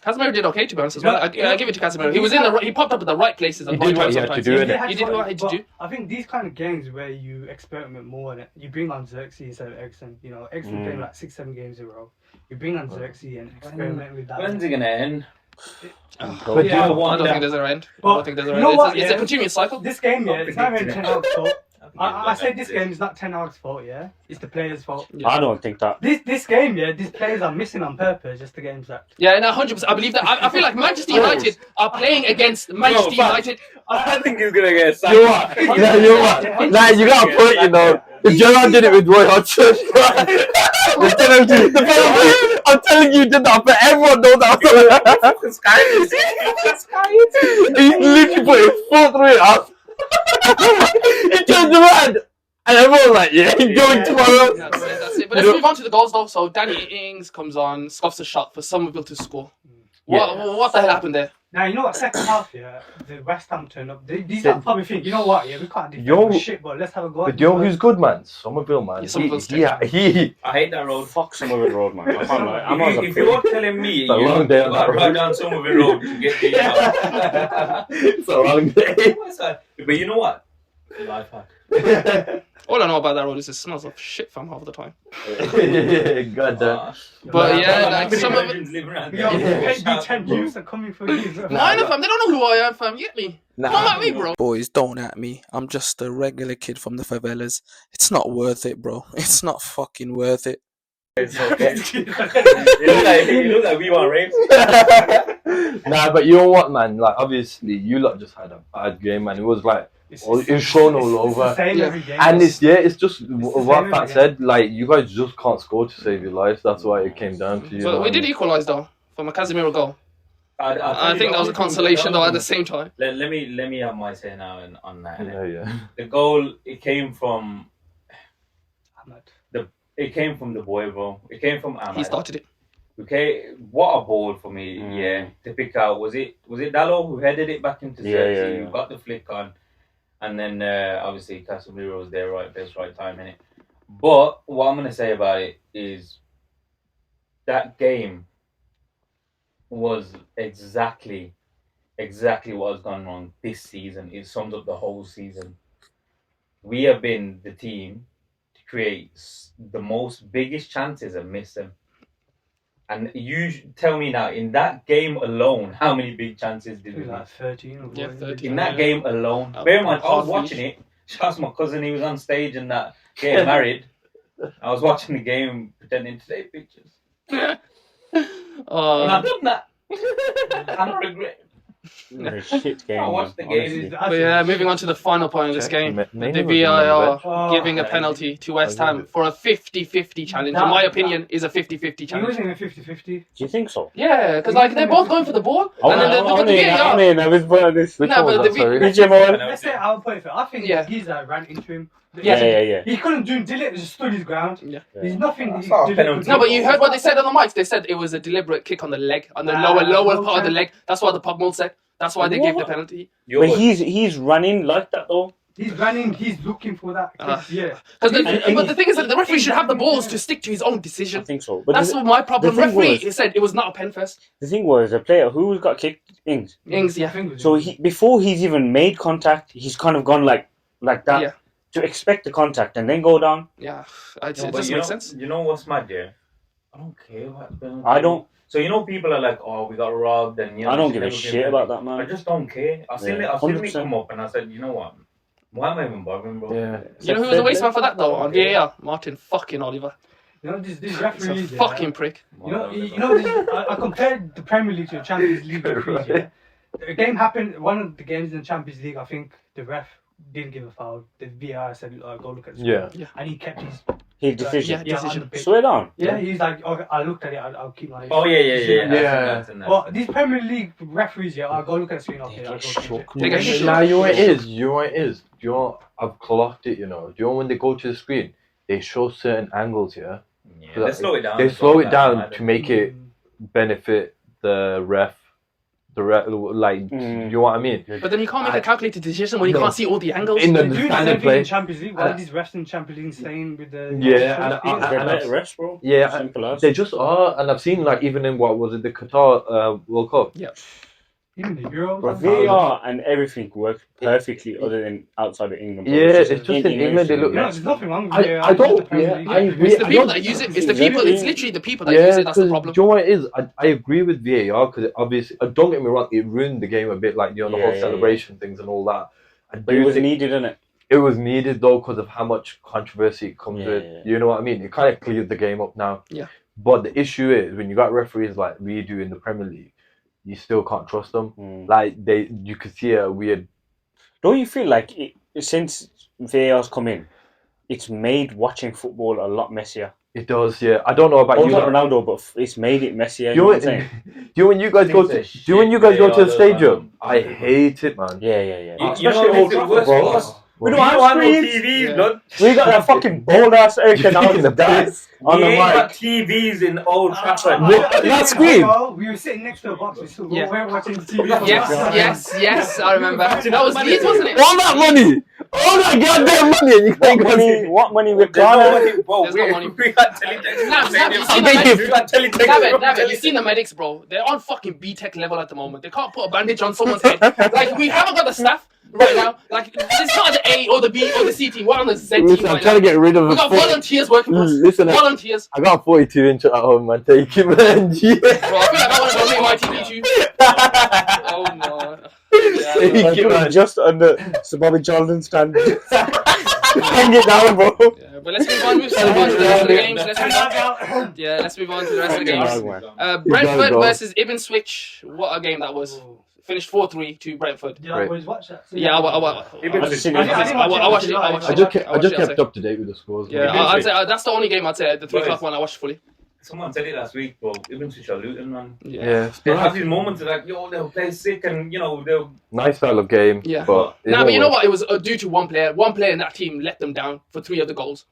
Casemiro did okay to be honest as well. I give it to Casemiro. He was he popped up at the right places at He the did right what he time had to sometimes. do, innit? He did what he had to do. I think these kind of games where you experiment more and you bring on Xerxes instead of Ericsson. You know, Ericsson playing like 6-7 games in a row. You bring on Xerxes and experiment with that. When's it gonna end? But yeah, I don't think there's a end. I But don't think there's a you end. know what, It's a yeah? continuous cycle. This game, yeah, it's not even predicting 10 Hag's fault. I say this game is not 10 Hag's fault, yeah? It's the players' fault. Yeah. I don't think that. This game, yeah, these players are missing on purpose just to get him sacked. Yeah, no, 100%. I believe that. I feel like Manchester United are playing against Manchester United. I think he's gonna get sacked. You know what? Yeah, you know what? Nah, you got a point, you know. If Gerrard did it with Roy Hodgson, the penalty, I'm telling you, he did that for everyone knows that. He literally put his foot through it up. He turned around, and everyone was like, yeah, he's going tomorrow. That's it. But let's move on to the goals though. So Danny Ings comes on, scuffs a shot for Somerville to score. What the hell happened there? Now, you know what, second half, yeah, the West Ham turned up. These are probably think, you know what, yeah, we can't defend Yo, for shit, but let's have a go. But you know who's good, man? Somerville, man. Yeah, Somerville's he I hate that road. Fuck Somerville Road, man. I can't lie. I'm on If you're telling me It's a long day on that ride road. down Somerville Road to get the It's a long day. What's that? But you know what? Life hack. All I know about that road is it smells of shit from half the time. God damn. But yeah, like Many some of it. legends live around Yo, there. the 10 views are coming for you. bro. Mine, fam. They don't know who I am, fam. You get me? Nah. Don't at me, bro. Boys, don't at me. I'm just a regular kid from the favelas. It's not worth it, bro. It's not fucking worth it. You look like we want rapes. Nah, but you know what, man? Like, obviously, you lot just had a bad game, man. It was like, it was shown all over. And it's just what Pat said, like, you guys just can't score to save your lives. That's why it came down to you. But we did equalise though from a Casemiro goal. I think that was a consolation though at the same time. Let me have my say now on that. Yeah. The goal it came from Ahmad. It came from the boy, bro. It came from Ahmad. He started it. Okay, what a ball for me, yeah, to pick out. Was it Dallo who headed it back into Xerxes, who got the flick on, and then obviously Casemiro was there, right place, right time, innit? But what I'm gonna say about it is that game was exactly what has gone wrong this season. It sums up the whole season. We have been the team to create the most biggest chances and miss them. And you tell me now, in that game alone, how many big chances did we Like miss? 13 or Yeah, 14. 13. In that game alone. Bear in mind, I was watching it. Shout out to my cousin, he was on stage and that getting married. I was watching the game, pretending to take pictures. And I've done that. I don't regret it. Shit game. I watched the game. honestly. But yeah, moving on to the final point of this game. The VAR giving a penalty to West Ham for a 50-50 challenge. In my opinion, is a 50-50 He challenge. wasn't even 50-50. Do you think so? Yeah, because like they're both going for the ball, and then the VAR. I was put on this. No, but the VAR. Let's say I'll put it for. I think Yeah. he's ran into him. Yeah. He couldn't do Dillet, just stood his ground. Yeah. There's nothing. That's not a Dillet penalty. could No, do. but you heard what they said on the mics. They said it was a deliberate kick on the leg, on the lower part of the leg. That's what the Pogmol said. That's why they gave the penalty. But he's running like that though. He's running. He's looking for that. Yeah. But the thing is that the referee should have the balls to stick to his own I decision. think so. But That's what my problem. the thing Referee was- he said it was not a pen first. the thing was, a player who got kicked, Ings. Ings, yeah. So before he's even made contact, he's kind of gone like that Yeah. to expect the contact and then go down. Yeah, it No, but doesn't you make know, sense. You know what's mad, yeah? I don't care about penalty. I don't. So you know people are like, oh, we got robbed, and you know. I don't we give a should shit never about get that, penalty. man. I just don't care. I seen Yeah, it. I seen it 100%. come up, and I said, you know what? Why am I even bothering, bro? Yeah. You know who was the waste man for that though? On VAR, Martin fucking Oliver. You know this He's referee. a fucking prick. You know this, I compared the Premier League to the Champions League referees. Yeah? The game happened. One of the games in the Champions League, I think the ref didn't give a foul. The VAR said, "Go look at the score." Yeah. And he kept his. His decision. Yeah. on the pitch. Swear down. Yeah, he's like, okay, I looked at it, I'll keep my. Oh yeah. Well, these Premier League referees, I'll go look at the screen. Okay, I'll go check. They get shook. Nah, you know what it is. You know what it is. Do you know? I've clocked it. You know. Do you know when they go to the screen, they show certain angles here. Yeah, they slow it down. They slow it down to make it benefit the ref. Like, you know what I mean? But then you can't make a calculated decision when you can't see all the angles. In the They do the standard same thing play. in Champions League. Why are these refs in Champions League staying with the? Yeah, They're better refs, bro. Yeah, Simple as. they just are, and I've seen like even in what was it, the Qatar World Cup. Yeah. Even the Euros. But VAR and everything works perfectly, other than outside of England. Yeah, it's just in England they look. There's nothing wrong with I VAR. don't. Yeah, I agree. It's the people that use it. It's the people. It's literally the people that use it. That's the problem. Do you know what it is? I agree with VAR because obviously, don't get me wrong, it ruined the game a bit, like the whole celebration things and all that. But it was needed, innit? It was needed though because of how much controversy it comes with. Yeah. You know what I mean? It kind of cleared the game up now. Yeah. But the issue is when you got referees like we do in the Premier League, you still can't trust them. Like you could see a weird. Don't you feel like since VAR's come in, it's made watching football a lot messier? It does, yeah. I don't know about Not you. Ronaldo, but it's made it messier. Do you when you guys go to the stadium? I hate it, man. Yeah. You know what makes it worse for us? We We don't don't have no screens. TVs, blood. We got that fucking bold ass Eric on the desk on We the ain't got mic. TVs in Old Trafford. That screen. We were sitting next to a box. We Yeah. were watching TV. Yes, I remember. That was Leeds, wasn't it? All that money, all that goddamn money, and you can't go see. What money with There's no Ghana? money, bro. There's no money. We got teletext. Nav, you seen I'm the thinking- medics? We got teletext. David, you've seen the medics, bro. They're on fucking B-Tech level at the moment. They can't put a bandage on someone's head. Like, we haven't got the staff right now. Like, it's not the A or the B or the C team. We're on the Z team Listen, I'm right trying now. to get rid of We it. got volunteers working for us. Listen, Volunteers. I got a 42-inch at home, man. Take it, man. Bro, I feel like I want to go make my TV too. Oh, no. Yeah, Take it, man. Just under Sir Bobby Charlton stand. Hang it down, bro. yeah, but let's move on to the rest of the games. Let's move on to the rest of the games. Brentford go. versus Ibnswitch. What a game that was. Finished 4-3 to Brentford. Did I always watch that? Yeah, I watched it. I just kept up to date with the scores. Yeah, I'd say that's the only game I'd say the 3 o'clock one I watched fully. Someone said it last week, bro. Ibnswitch are looting, man. Yeah, They have these moments of like, yo, they'll play sick and, they'll... nice style of game. Yeah. But But you know what? It was due to one player. One player in that team let them down for 3 of the goals.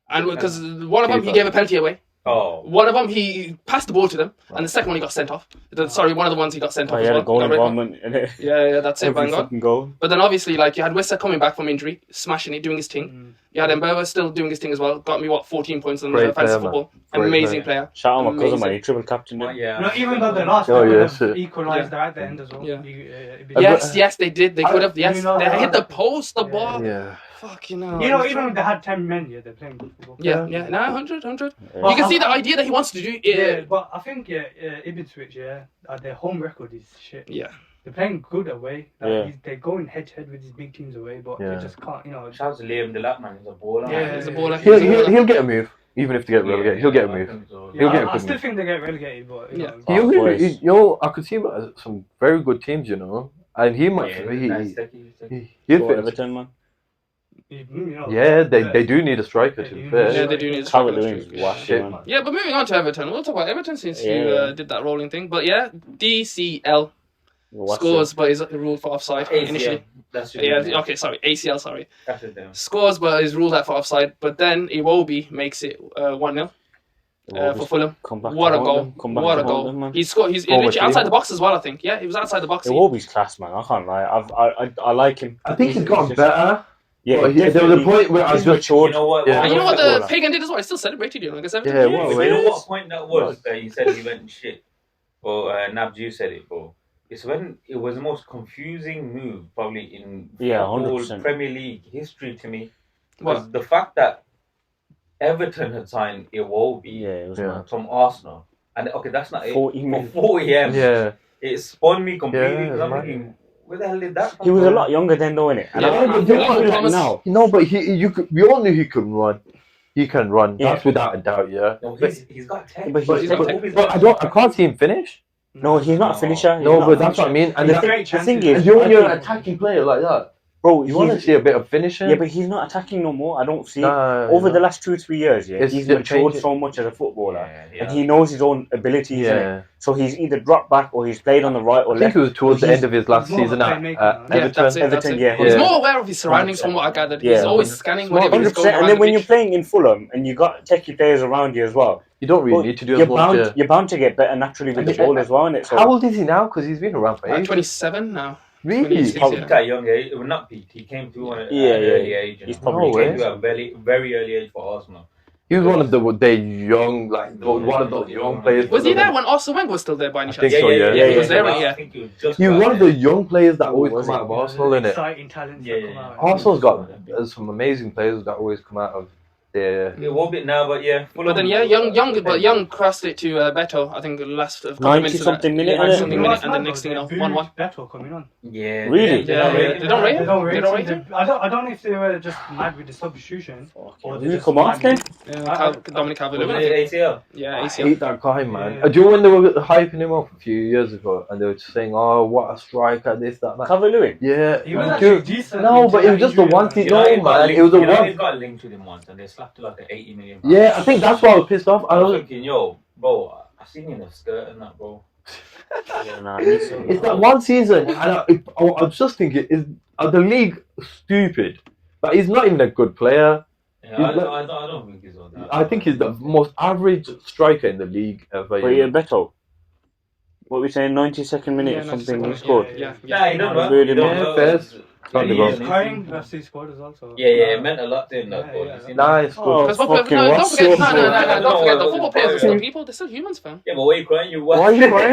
And because one of them, he gave a penalty away. Oh. One of them, he passed the ball to them. And the second one, he got sent off. Sorry, one of the ones he got sent off He as had well. a goal Got red card. involvement in it. Yeah, that's it, Every bang on. fucking goal. But then obviously, like, you had Wissa coming back from injury, smashing it, doing his thing. You had Mbewa still doing his thing as well. Got me, 14 points on Great fantasy player, football. Great Amazing player. Shout out my cousin, Amazing. man. He triple captained it. Yeah. No, even though they lost, Oh, they yeah, could have shit. equalised at the end as well. Yeah. Ibnswich. Yes, they did. They could have. Yes, you know, they hit the post, the bar. Yeah. Fuck, you know. Even if they had 10 men, they're playing good football. Yeah. Nah, 100. Yeah. You can see the idea that he wants to do. Yeah, but I think Ibnswich, their home record is shit. Yeah. They're playing good away. Yeah. They're going head to head with these big teams away, but Yeah. they just can't. Shout out to Liam Delap, man. He's a baller. Yeah, He's a baller. He'll get a move, even if they get relegated. He'll get a move. He'll get a I good still move. think they get relegated, but Yeah. I could see him at some very good teams, and he might. He'll For fit. Everton, man. Yeah, they do need a striker to be fair. Yeah, they do need to Calvert strike. Lewin is wacky, Shit, man. man. Yeah, but moving on to Everton, we'll talk about Everton since you Yeah. did that rolling thing. But yeah, DCL What's scores, but is ruled for offside initially. That's Yeah, okay, sorry, ACL, sorry. That's it, then. Scores, but is ruled out for offside. But then Iwobi makes it 1-0 for Fulham. Come back What to a haunt goal! them. Come back What to a haunt goal! them, man. He scored. He's Over literally to outside him. the box as well. I think. Yeah, he was outside the box. Iwobi's class, man. I can't lie. I like him. I think he's gotten better. Yeah, But there was a point where I he's was matured. You know what? Yeah. And you know what the Footballer. Pagan did as well? He still celebrated, against Everton. Yeah, But well, you know what point that was that he said he went shit? Or Nabs, you said it, bro. It's when it was the most confusing move probably in football 100%. Premier League history to me. What? Was the fact that Everton had signed Iwobi Yeah, it was Yeah. mad. from Arsenal. And okay, that's not it. 40 For million. 40 M. Yeah. It spun me completely Yeah, because I'm man. thinking, where the hell did that come He was a from? lot younger then, though, innit? And Yeah, I but feel you know what, like Thomas- now. No, but we all knew he could run. He can run. Yeah. That's without a doubt. Yeah. No, he's got 10. But he's But, got but I can't see him finish. No, he's not a finisher. He's No, not but a that's what I finisher. mean. And He's the great The thing chances. is, you're an attacking player like that. Bro, You want to see a bit of finishing? Yeah, but he's not attacking no more. I don't see Over the last 2-3 years. Yeah, It's he's still matured changing. so much as a footballer, Yeah. and he knows his own abilities. Yeah. Innit? So he's either dropped back or he's played on the right or I think left. it was towards the He's- end of his last he's more of a season at playmaker, Yeah, Everton. that's it. Everton, yeah. He's Yeah. more aware of his surroundings from what I gathered. Yeah. He's always scanning whenever he's 100%. going around And then the when you're pitch. playing in Fulham and you got techie players around you as well, You don't really well, need to do you're as much. bound, you're bound to get better naturally with the ball as well. Innit? So How old is he now? Because he's been around for ages. 27 now. Really? He's Yeah. that young, it would not be. He came through on an Yeah, early age. He's He probably No came way. through at a very, very early age for Arsenal. He was one of the young, like one of those young players. Was he there when Arsene Wenger was still there by any I chance? think so, yeah. Yeah, he was there, I yeah. think he was just He was about one of there. the young players that always was come he? out of Arsenal, innit? Exciting talents that come out. Arsenal's got some amazing players that always come out of there. It won't be now, but yeah. But then young crossed it to Beto. I think the last couple 90 minutes of something that. minute, Yeah, 90 innit? something minute, and the next thing you know, 1-1. Better coming on. Yeah. Really? Yeah, they don't rate him? They don't rate They don't him. rate him? I don't know if they were just mad with the substitution. Or Did he come off then? Dominic Calvert-Lewin. Was it ACL? Yeah, I ACL. hate that guy, man. Yeah. Do you know when they were hyping him up a few years ago and they were just saying, "Oh, what a striker! This, that, that." Calvert-Lewin? Yeah. He was Dude, actually decent. no, but it was just the one thing. No, man, it was the one. He got linked with him once, and they slapped like an 80 million. Yeah, I think that's why I was pissed off. I I was was. thinking, yo, bro, I seen you in a skirt and that, bro. Yeah, nah, It's that one season, and I was just thinking, is the league stupid? But he's not even a good player. Yeah, I don't think he's all that. I think he's the most average striker in the league ever. But yeah, Beto. What we saying? 92nd minute Yeah, or 92nd something he minute, scored. Yeah, Nah, he done well. Really He done not. well. First. Yeah, He yeah, was yeah. crying after he scored as well. So. Yeah, it meant a lot to him, that Yeah, goal. yeah. You seen Nah, that? it's good. Oh, Because don't fucking forget, what's no, up, don't bro? forget, the football players are still people. They're still humans, fam. Yeah, but why are you crying? You Why are you crying?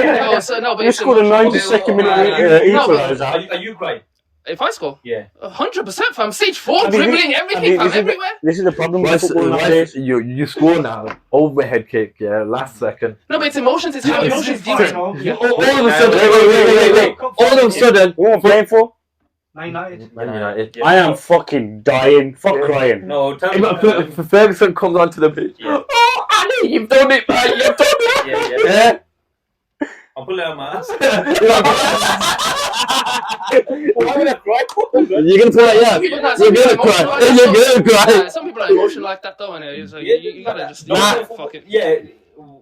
No, but You it's scored a emotional. 92nd No, minute equaliser. Are you crying? If I score, Yeah. 100%, fam. Stage 4, I mean, dribbling, everything, fam, everywhere. This is the problem with Once, football nowadays. you score now, overhead kick, yeah, last second. No, but it's emotions. It's how emotions deal. Yeah. All of a sudden, wait. All of a sudden, Who am I playing for? Man United. Man United. I am fucking dying. Fuck crying. No, tell me. Ferguson comes onto the pitch. Yeah. Oh, Ali, you've done it, man. You've done it. Yeah. Yeah. I'll pull it out my ass. Why would I cry? You're gonna play, yeah. People are- You're gonna cry. You're gonna cry. Some people are emotional like that, though, and it's like, you gotta just fuck it. Yeah.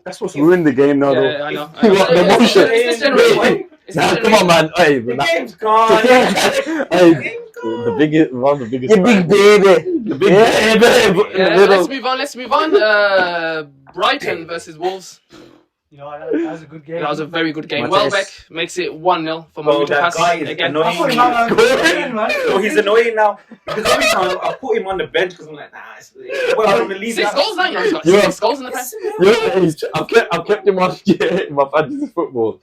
That's what's ruined the game now, though. Yeah, I know. You want the It's emotion? this generation. It's this Nah, come generation. on, man. Hey, The nah. game's gone. Hey, one of the biggest. You big baby. The big baby. Yeah, let's move on. Brighton versus Wolves. You know, that was a good game. That was a very good game. Mateus. Welbeck makes it 1-0 for Bro, Mahmoud that Pass guy is again. I thought he annoying. might not have So he's annoying now. Because every time I put him on the bench because I'm like, nah, well, I'm gonna leave 6 that. goals now, you know. He's got Yeah. 6 goals in the press. I've kept him on in my fantasy football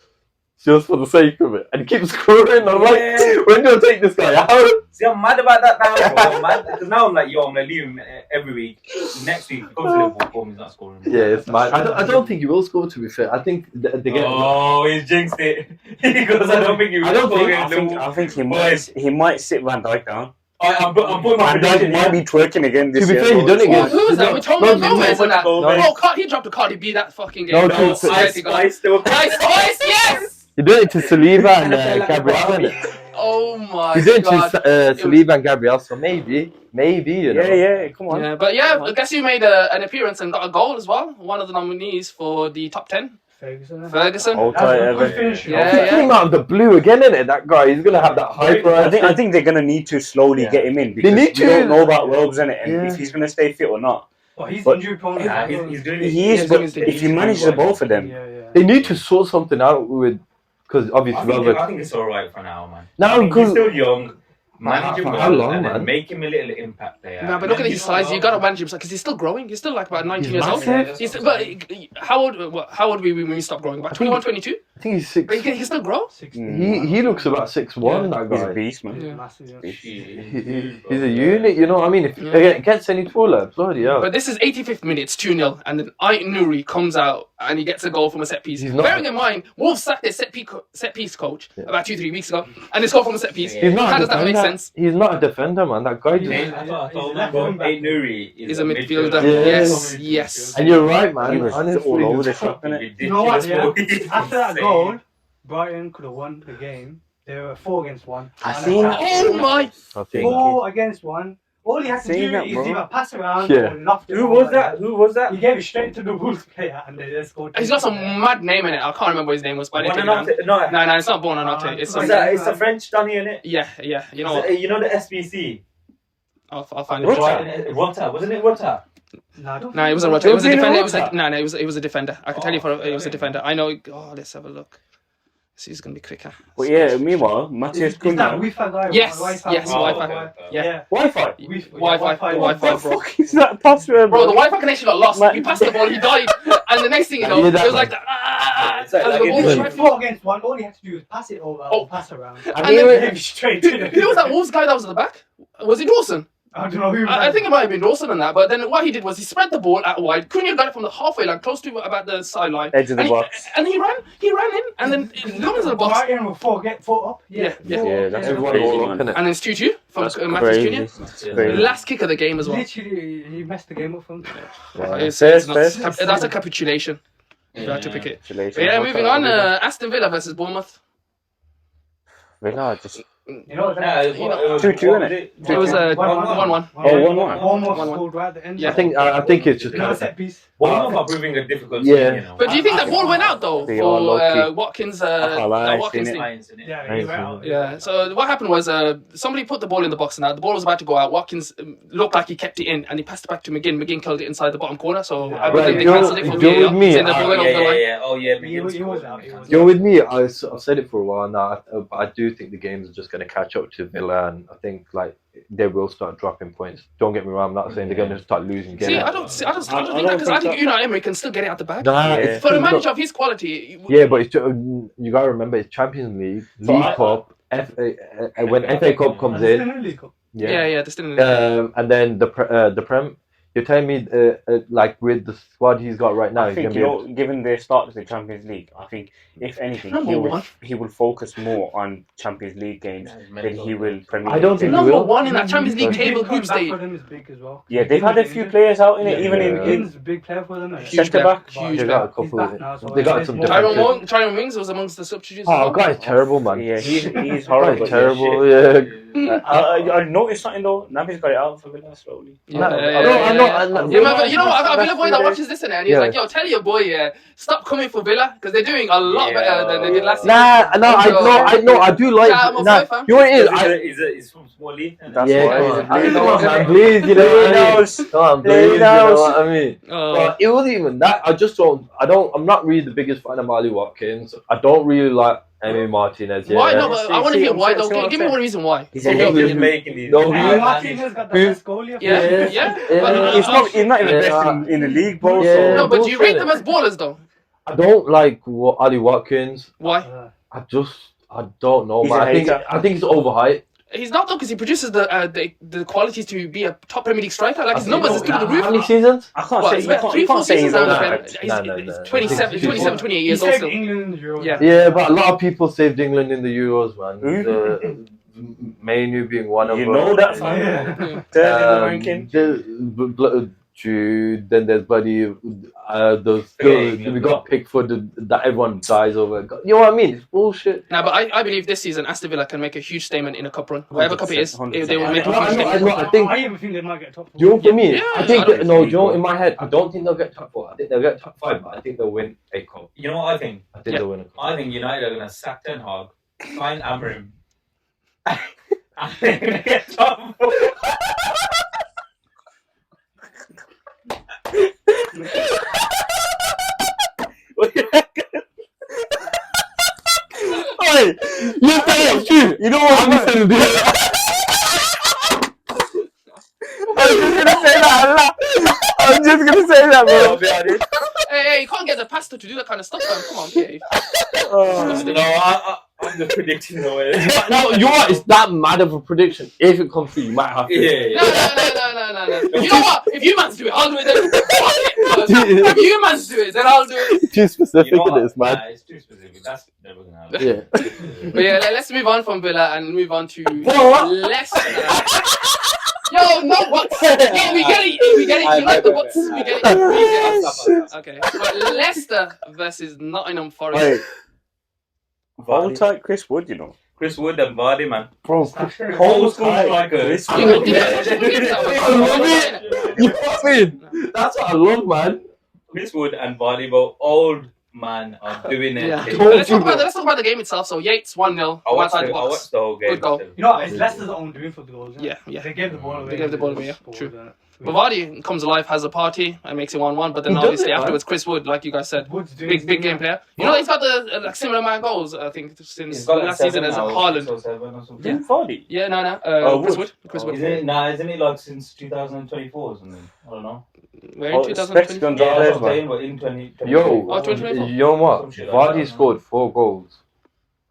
just for the sake of it, and he keeps scoring. I'm like, Yeah. when do I take this guy out? See, I'm mad about that now, bro. I'm mad. Because now I'm like, yo, I'm gonna leave him every week. Next week, he comes to Liverpool, boom, he's not scoring. Yeah, it's mad. I don't think he will score. To be fair, I think they get. Oh, he's jinxed it. He goes, I don't think he will I don't score think- against Liverpool. I think he might sit Van Dijk down. I'm putting my Van Dijk prediction might here. be twerking again this To be year. fair, he though. done it again. Who was that? We told No, him Gomez and that. no, Oh, he dropped a Cardi B that fucking game. No, No, to- swear to God. Ice, they were Nice voice, yes! He did it to Saliba and Gabriel. Oh my He did it God. to Saliba and Gabriel. So maybe, you know. Yeah, come on. Yeah, but yeah, I guess you made an appearance and got a goal as well. One of the nominees for the top 10. Ferguson. Hold That's tight, a good Evan. finish. Yeah, He came out of the blue again, innit? That guy, he's gonna have that hyper. I think they're gonna need to slowly get him in because need we to. don't know about Robes in it and Yeah. if he's gonna stay fit or not. But he's But- injury prone. Yeah, he's doing it. He is, he's but doing his thing. if you manage the both of them, Yeah. They need to sort something out with, because obviously I think it's alright for now, man. Now, I think he's because still young. Manage him For well how long, and man? then make him a little impact player. No, but look at his size. You gotta manage him because he's still growing. He's still like about 19 years old. massive. How old were we when we stopped growing? About 21, 22? I think he's six. But he can still grow. He looks about 6'1", that he's a guy. beast, man. Yeah. Massive. He's a unit, you know what I mean? If it gets any taller, bloody hell. But this is 85th minute, it's 2-0, and then Ait Nouri comes out and he gets a goal from a set piece. He's not- Bearing in mind, Wolves sacked their set piece coach about 2-3 weeks ago, and they scored from a set piece. He's not How a does that make defender. sense? He's not a defender, man. That guy just... Ait Nouri He's a midfielder. Yeah. Yes. And you're right, man. He was Honestly, all over the shop, innit? You know what? Yeah. After that goal, Brighton could have won the game They were 4 against 1. I And seen that's- Oh my! I think. 4 against 1. All he had to Seen do that, is bro. either pass around Yeah. or loft it. Who over. was that? Who was that? He gave it straight to the Wolves player and they scored. He's got some mad name in it. I can't remember what his name was, but I didn't take it down. Buonanotte. No, No, it's not Bournamouth. It's some. it's a French Donny in it. Yeah. You know what? You know the SBC. I'll find Rota. it. Rota, wasn't it Rota? No, I don't No, it think wasn't Roger. It was a It was defender. It in was Rota. it was a defender. I can tell you it was a defender. I know. Oh, let's have a look. See, who's gonna be quicker. But yeah, meanwhile, Matthias Is that Cunha. Wi-Fi guy? Yes, Wi-Fi? yes, Wi-Fi. okay. Yeah. Wi-Fi. Wi-Fi, What bro. the fuck is that password, Bro, the bro? Wi-Fi connection got lost. He passed the ball, he died, and the next thing you know, Yeah, it that was man. like, and It's like the ball was it- right 4 against 1. All he had to do was pass it over Oh. or pass around. And He then, gave it straight to who was that Wolves guy that was at the back? Was it Dawson? I don't know who. I think it might have been Dawson on that, but then what he did was he spread the ball out wide. Cunha got it from the halfway line, close to about the sideline. Edge of the and box. And he ran in, and then it got into the box. Brighton were 4 up. Yeah. Yeah, that's Everyone crazy, all man. up in it. And then it's 2-2 from That's Matheus crazy. Cunha. That's crazy. Last kick of the game as well. Literally, he messed the game up for him. It's not- that's a capitulation. If you had to pick it. Congratulations. But yeah, moving on. Aston Villa versus Bournemouth. Villa just. You know what? Yeah, You know, it was 2-2, innit? It was a 1-1. Oh, 1-1. Bournemouth 1-1. scored right at the end. Yeah. I think it's just Another set piece. Bournemouth are proving a difficult Yeah. team, you know. But do you think that ball went out though They are low-key. for Watkins? I've Watkins seen it. thing? Lions, innit? Yeah, he went out. Yeah. So what happened was somebody put the ball in the box and the ball was about to go out. Watkins looked like he kept it in and he passed it back to McGinn. McGinn killed it inside the bottom corner. So I believe they Right, cancelled it for you're VAR. with me. Saying the ball went yeah, over the line. yeah. Oh, yeah. He was out. You're with me. I've said it for a while now. I do think the games are just going to catch up to Villa, and I think like they will start dropping points. Don't get me wrong. I'm not saying they're going to start losing games. See, I don't think that because I think Unai Emery can still get it out the bag. Nah, Yeah. it's For a still manager not- of his quality, Yeah, but it's, you got to remember it's Champions League, So League I- Cup. When FA Cup comes in, yeah, they're still in and then the Prem. You're telling me, like with the squad he's got right now, I he's think, gonna be. you know, given their start to the Champions League, I think if anything, Number one. he will focus more on Champions League games than he will Premier League. I don't think games. he number will. one in that Champions League table group stage. stage. For them is big as well. Yeah, they've had a few players out in it, Yeah. even Yeah. in McGinn's a big player for them. Huge centre back. Huge They player. got a He's couple. back now, so They got there's some more- different- Tyrone Wings was amongst the substitutes. as Oh, well. guy's terrible, man. Yeah, he's Guy's horrible. terrible. Yeah, Yeah. shit. I noticed something though. Naby's got it out for Villa slowly. Yeah, No, yeah, I know, yeah, I know, yeah. I know. Yeah, man, you know what? I got a Villa boy that Yeah. watches this and he's Yeah. like, yo, tell your boy, stop coming for Villa because they're doing a lot better than they did last season. Nah, no, I know, I do like. Yeah, I'm a Nah, boy fan. you know what it is? He's from Small League. That's Yeah, why. come on. He's a Come on, big man, dog. please, you know what I mean? knows. Come on, He please, you know knows. what I mean? Oh. But it wasn't even that. I'm not really the biggest fan of Ollie Watkins. I don't really like Emi Martinez. Yeah. Why? No, but I want to hear why though. See what I'm Give me saying? one reason why. He's So, a your big- opinion. making these. No, Yeah, Martinez got the best goal. Yeah, Yeah. yeah. Yeah. He's not even the best Yeah. in the league, bro. Yeah. So No, but do you rate bullshit. them as ballers though? I don't like Ollie Watkins. Why? I don't know, He's man. a I hater. think he's overhyped. He's not though because he produces the qualities to be a top Premier League striker. Like his numbers is through the How roof. many seasons? I can't Well, say it's you about can't, 3-4 you can't say he's seasons now. overhyped. He's 27, 28 He years old saved still. England Euro. Yeah. Yeah, but a lot of people saved England in the Euros, man. Who? Manu being one of You them. know that, Yeah. fam. Third in the ranking. Jude, then there's Buddy. We got Pickford that everyone dies over. You know what I mean? It's bullshit. Nah, but I believe this season Aston Villa can make a huge statement in a cup run. Whatever cup it is, 100%. they will make a I huge know, statement. I think. I even think they might get top 4. You know, for me, Yeah, I think I don't that, no, you know, in my head, I don't think they'll get top 4. I think they'll get top 5, but I think they'll win a cup. You know what I think? I think Yeah. they'll win a cup. I think United are going to sack Ten Hag, sign Amorim, and they're going to get top 4. Hey, you know what I'm saying? I'm just gonna say that, bro. Hey, you can't get the pastor to do that kind of stuff, man. Come on, behave. I'm just predicting the way. No, you know what? It's that mad of a prediction. If it comes through, you might have to. Yeah. No. You know what? If you mans do it, I'll do it then. If you mans do it, then I'll do it. Too specific You know in this, what? man. Nah, it's too specific. That's never going to happen. Yeah. But yeah, let's move on from Villa and move on to What? Leicester. Yo, no buts. Yeah, we get it. You like the buts. We get it. Okay. But Leicester versus Nottingham Forest. Wait. Hold tight, Chris Wood, you know. Chris Wood and Vardy, man. Bro, Old school strikers. I love it. You know what I mean? That's what I love, man. Chris Wood and Vardy, but old man are doing it. Yeah. Yeah. But let's talk about the game itself. So Yates 1-0. I watched outside the box. whole game. Good goal. still. You know, it's Leicester's own doing for the goals. Isn't it? Yeah. They gave the ball away. They gave the ball away, yeah. Balls, True. isn't it? But Vardy comes alive, has a party, and makes it 1-1. But then He does obviously it, man. afterwards, Chris Wood, like you guys said, Wood's doing big game player. You know, he's got the like similar amount of goals, I think, since He's got like last season 7 as now, Haaland. 6 or 7 or something. Yeah. Vardy. Yeah, no. Chris Wood. Chris Wood. Isn't it like since 2024 or something? I don't know. We're in Specs 2020. Gonzalez, Yeah, that's what I'm man. saying, but in 2024. Yo, Oh, 2024. you know what? Some shit like Vardy that, scored 4 goals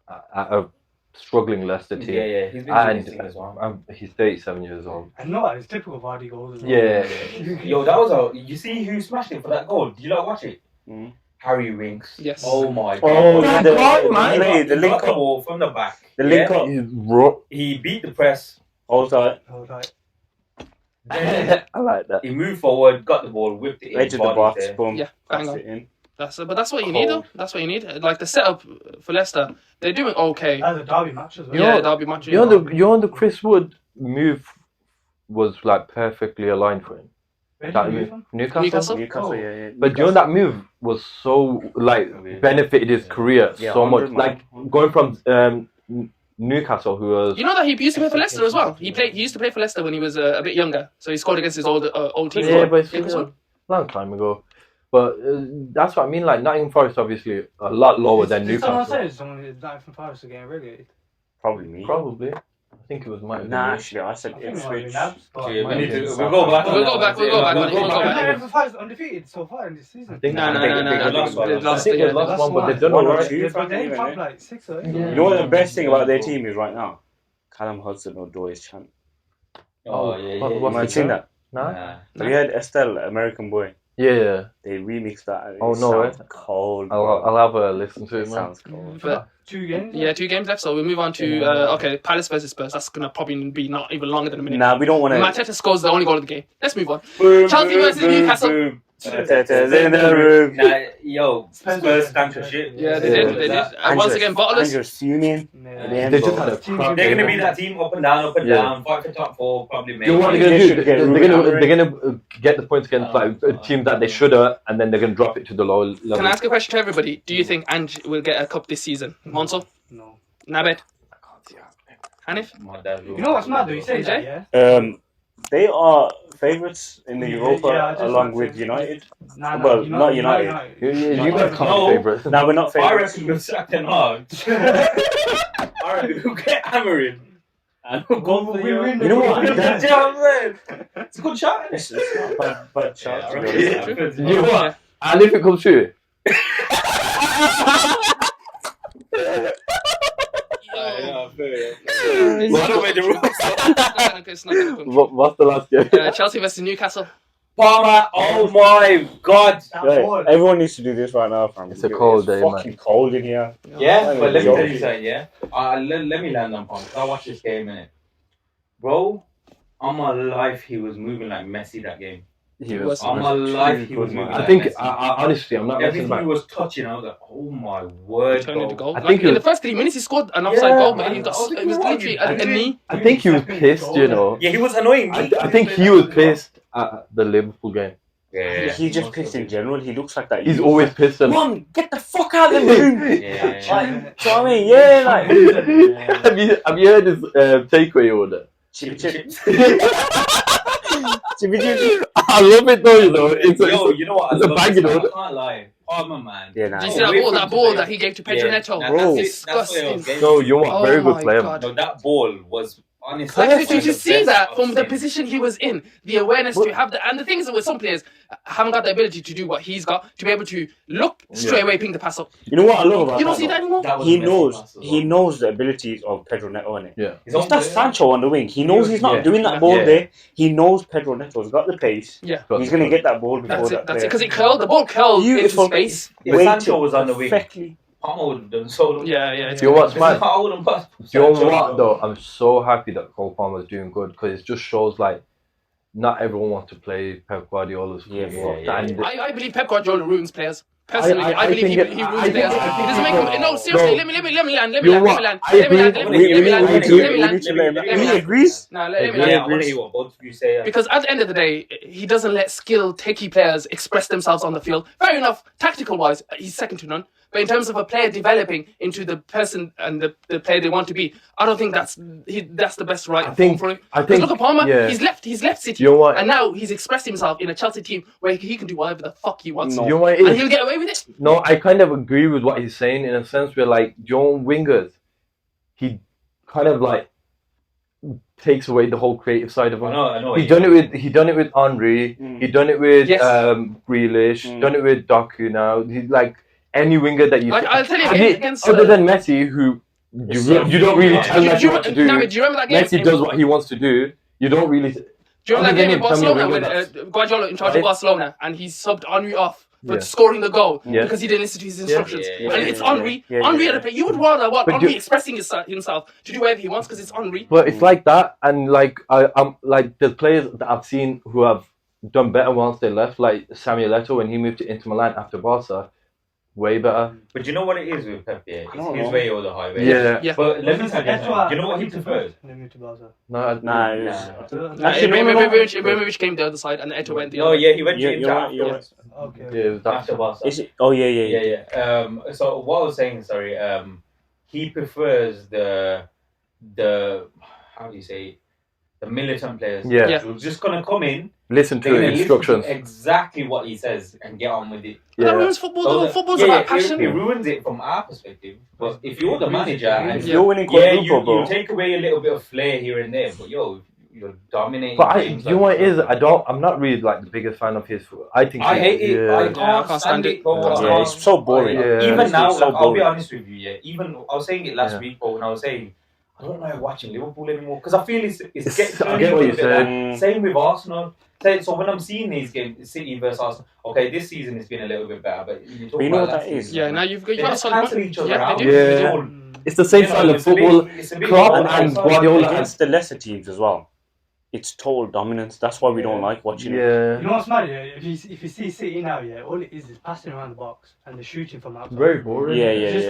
at a struggling Leicester team. Yeah, he's been And doing as well. he's 37 years old. I know it's typical Vardy goals. As well. Yeah. Yo, that was you see who smashed it for that goal? Did you like watch it? Mm. Harry Winks. Yes. Oh my god. Oh, That's the, right, the, man. the He link got the up. ball from the back. The link Yeah. up. He's He beat the press. All time. Oh, right. Then I like that. he moved forward, got the ball, whipped it in. Edge of the Vardy's box. there. Boom. Yeah, bang That's on. it in. But that's what you need, though. That's what you need. Like the setup for Leicester, they're doing okay. That's a derby match as well. You Yeah, know- that'll be much. You know the Chris Wood move was like perfectly aligned for him. Where did That you move, move from? Newcastle? Newcastle, Oh. yeah. But you know that move was so like benefited his career Yeah, so much. 100, man. Like going from Newcastle, who was You know that he used to play for Leicester as well. He used to play for Leicester when he was a bit younger. So he scored against his old team. yeah, but it's Chris a Wood. long time ago. But that's what I mean. Like Nottingham Forest, obviously a lot lower than Did someone Newcastle. say someone is not from Forest again relegated? Probably me. Probably, I think it was mine. Nah, actually, I said I think it might be Ipswich. Nabs, but- Yeah, we need to. We'll We'll go back. We'll go back, we'll go back on it, we'll go back. Nottingham Forest undefeated so far in this season. I think No. They They lost one. lost I think yeah, they lost That's one, but why. they've done One all or right. two. But they Yeah. top like 6 or 8. Yeah. You know what the best thing about their team is right now? Callum Hudson-Odoi's chant. Oh yeah, What- yeah. what's Have you seen that? Nah? Nah. Have you heard Estelle, American Boy? Yeah, They remixed that. And Oh, it no, sounds cold. I'll have a listen to It it, man. sounds cold. But 2 games? yeah, 2 games left. So we move on to okay, Palace versus Spurs. That's gonna probably be not even longer than a minute. Nah, we don't want to. Mateta scores the only goal of the game. Let's move on. Boom, Chelsea boom, versus boom, Newcastle. boom. Mateta's in the room. Nah, yo, Spurs stank for shit. Yeah, they Yeah. did. They did. And once again, bottlers. Andrew's fuming. Yeah. They just had a Team crap They're game. gonna be that team up and down, Yeah. fight for top 4, probably. You know what maybe. they're gonna They do? should get They're gonna get the points against like teams that they should have, and then they're gonna drop it to the lower level. Can I ask a question to everybody? Do you think Ange will get a cup this season? Monso? No. Nabed? Hanif? My dad will. You know what's mad though? You say AJ? that, yeah? They are favourites in the Europa Yeah, I just along want to with say- United. Nah, Well, not United. You guys can't No. be favourites. Now we're not I favourites. reckon we'll sack Ten Hag. I reckon we'll get hammering. And we'll go for We win the. the You know what? You know what I'm saying? It's a good shot. It's not a bad shot, Yeah, I to be reckon honest. it's You know what? And if it comes true, It's not gonna come true. what's the last game? Chelsea versus Newcastle. Palmer, oh my god. Right, everyone needs to do this right now, fam. It's a cold day, man. fucking cold in here. Yeah, but let me Yo. tell you something, yeah? Let me land on Palmer. I watched this game, innit? Bro, on my life, he was moving like Messi that game. He was- On my life, he was good, moving man. I like think, Messi. honestly, I'm not messing Everything he about. was touching, I was like, oh my word, Turned into bro. goal. I Like, think in it the was- first 3 minutes, he scored an offside Yeah, goal, but man. he I was got, like, it was what are literally you a doing? knee. I think he was pissed, you know. Yeah, he was annoying me. I think he was pissed at the Liverpool game. Yeah. He just pissed in general. He looks like that. He's always pissed. And Mom, get the fuck out of the room. Yeah. Like, do you know what I mean? Yeah, like. have you heard his takeaway order? Chip, chip. I love it though, you know. Yo, you know what? it's a love bang, this you know. man. I can't lie. Palmer, man. Yeah, nah. Did you see Oh, that wait ball? for That him to ball play. that he gave to Pedro Yeah, Neto? that- Bro. that's Disgusting. what it was. No, you want very good my player. God. No, that ball was honestly. Like, did you the see best that I've from the seen. position he was in? The awareness to have the, and the things that with some players haven't got the ability to do what he's got, to be able to look straight away, ping the pass up. You know what I love about You don't that, see that anymore? That was He the best knows. pass as He well. knows the abilities of Pedro Neto, innit? Yeah. He's If on that's there. Sancho on the wing, he knows he's not Yeah. doing that ball Yeah. there. He knows Pedro Neto's got the pace. Yeah. He's going to get that ball before That's that it. That's it. player. Because it curled. The ball curled Beautiful. into space. If Weighted Sancho was on the wing, perfectly. Palmer would have done so. Yeah, yeah. You know what's mad? I wouldn't pass. Do you know Sancho, what though? I'm so happy that Cole Palmer's doing good because it just shows like not everyone wants to play Pep Guardiola's Yeah, football. yeah, And I believe Pep Guardiola ruins players. Personally, I believe he ruins players. He doesn't make them. No, seriously. Let me land. Let me land. He agrees. No, let me Yeah, I land. want to hear what both of you say. Because at the end of the day, he doesn't let skilled, techie players express themselves on the field. Fair enough, tactical-wise, he's second to none. But in terms of a player developing into the person and the player they want to be, I don't think that's the best right form for him. Because look at Palmer, he's left City, and now he's expressed himself in a Chelsea team where he can do whatever the fuck he wants. You know what it is? And he'll get away with it. No, I kind of agree with what he's saying in a sense where, like, John Wingers, he kind of like takes away the whole creative side of him. I know. He done it with Henry. He done it with Grealish. Done it with Doku. Now he's like any winger that you. Like, I'll tell you against other than Messi, who you don't really tell Messi what to do. Do you remember that game? Messi does what he wants to do. You don't really. Do you remember that game in Barcelona when when Guardiola in charge of Barcelona and he subbed Henry off for scoring the goal because he didn't listen to his instructions? And it's Henry. Henry had a play. You would rather want Henry expressing himself to do whatever he wants because it's Henry. But it's like that, and like I'm like the players that I've seen who have done better once they left, like Samuel Eto'o when he moved to Inter Milan after Barca, way better. But you know what it is with Pep? Yeah, it's his way or the highway. Yeah. But let me tell you, you know what he prefers? Ibrahimovic came the other side and Eto'o went the other. Oh yeah, he went to Inter. Okay. Yeah, After Barca. Yeah. So what I was saying, he prefers the how do you say, the militant players. Yeah. Who's just gonna come in, Listen to they're gonna instructions. listen to exactly what he says and get on with it. That ruins football though. Football's about passion. It ruins it from our perspective. But if you're the manager and you're winning quadruple, bro. you take away a little bit of flair here and there, but you're dominating. But you know what it is? I'm not really like the biggest fan of his. I hate it. Yeah. I can't stand it. Yeah, it's so boring. Even now, so I'll be honest with you. Yeah, even I was saying it last week, but when I was saying I don't like watching Liverpool anymore because I feel it's getting. I get what you said. Same with Arsenal. So when I'm seeing these games, City versus Arsenal, okay, this season has been a little bit better, but you know what that is? Yeah, now you've got to cancel each other out. They do. Yeah. It's the same style of football. Klopp and Guardiola Against the lesser teams as well. It's total dominance. That's why we don't like watching it. You know what's mad? Yeah? If you see City now, all it is passing around the box and they're shooting from outside. Very boring.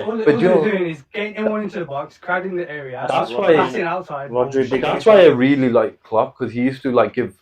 All they're doing is getting everyone into the box, crowding the area, passing outside. That's why I really like Klopp because he used to like give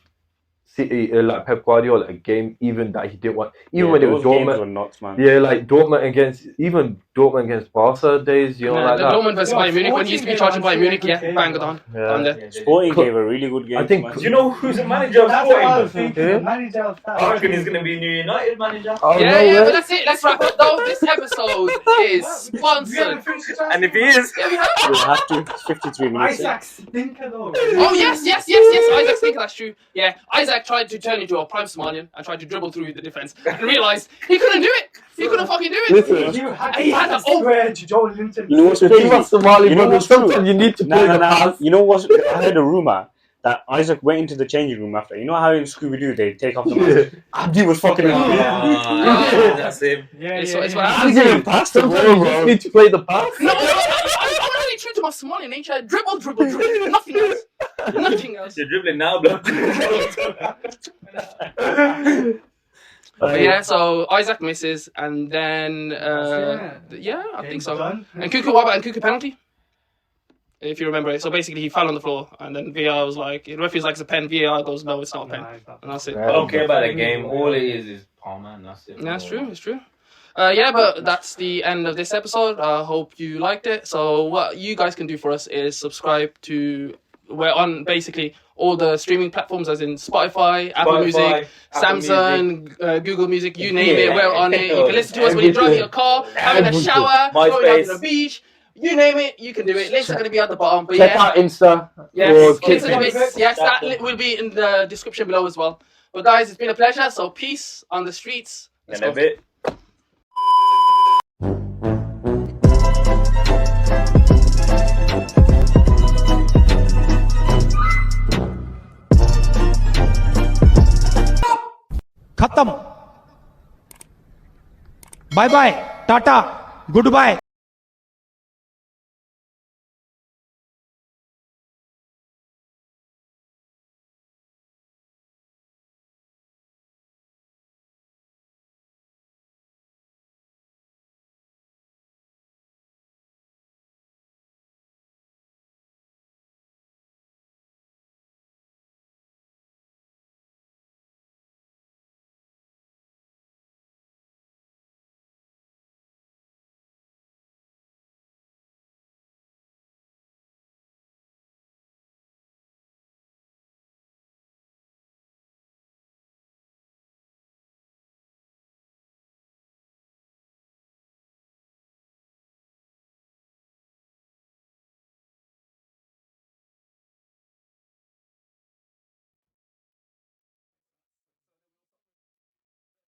City like Pep Guardiola a game even that he didn't want. Even when it was Dortmund. Were nuts, man. Yeah, like Dortmund against Barca days, you know, like the that. Dortmund versus Bayern Munich when he used to be charging Bayern Munich, bang it on. Down there. Sporting gave a really good game. I think. Do you know who's the manager of That's what I was Sporting? thinking. The manager of that. I reckon he's going to be a new United manager. Oh, But that's it. Let's wrap up though. This episode is sponsored. And if he is, We'll have to. It's 53 minutes. Isaac Stinker though. Oh yes. Isaac Stinker, that's true. Yeah, Isaac tried to turn into a prime Somalian and tried to dribble through the defense and realised he couldn't do it. He couldn't fucking do it. Listen, He had to swear to Joe Linton. You know what's if crazy? you are Somali, You know but what's sometimes true? you need to play the pass. You know what? I heard a rumor that Isaac went into the changing room after. You know how in Scooby Doo they take off the mask? Abdi was fucking that's him. It's what You happens. need to pass the ball, you just need to play the pass. No, I'm really true to my Somalian nature. Dribble. Nothing else. You're dribbling now, bro. But yeah, so Isaac misses, and then I think so. Done. And Cuckoo, what about Cuckoo penalty? If you remember it, so basically he fell on the floor, and then VAR was like, the referee's like, it's a pen. VAR goes, no, it's not a pen, and that's it. I don't care about the game. All it is Palmer, and that's it. Yeah, that's true. It's true. But that's the end of this episode. I hope you liked it. So what you guys can do for us is subscribe to. We're on basically all the streaming platforms, as in Spotify, Apple Music, Samsung, Google Music, you name it. We're on it. You can listen to us when you're driving your car, having a shower, going out to the beach. You name it, you can do it. Links are going to be at the bottom. But Check out Insta. Yes, that will be in the description below as well. But guys, it's been a pleasure. So peace on the streets. Let's go. खत्म bye bye ta-ta good bye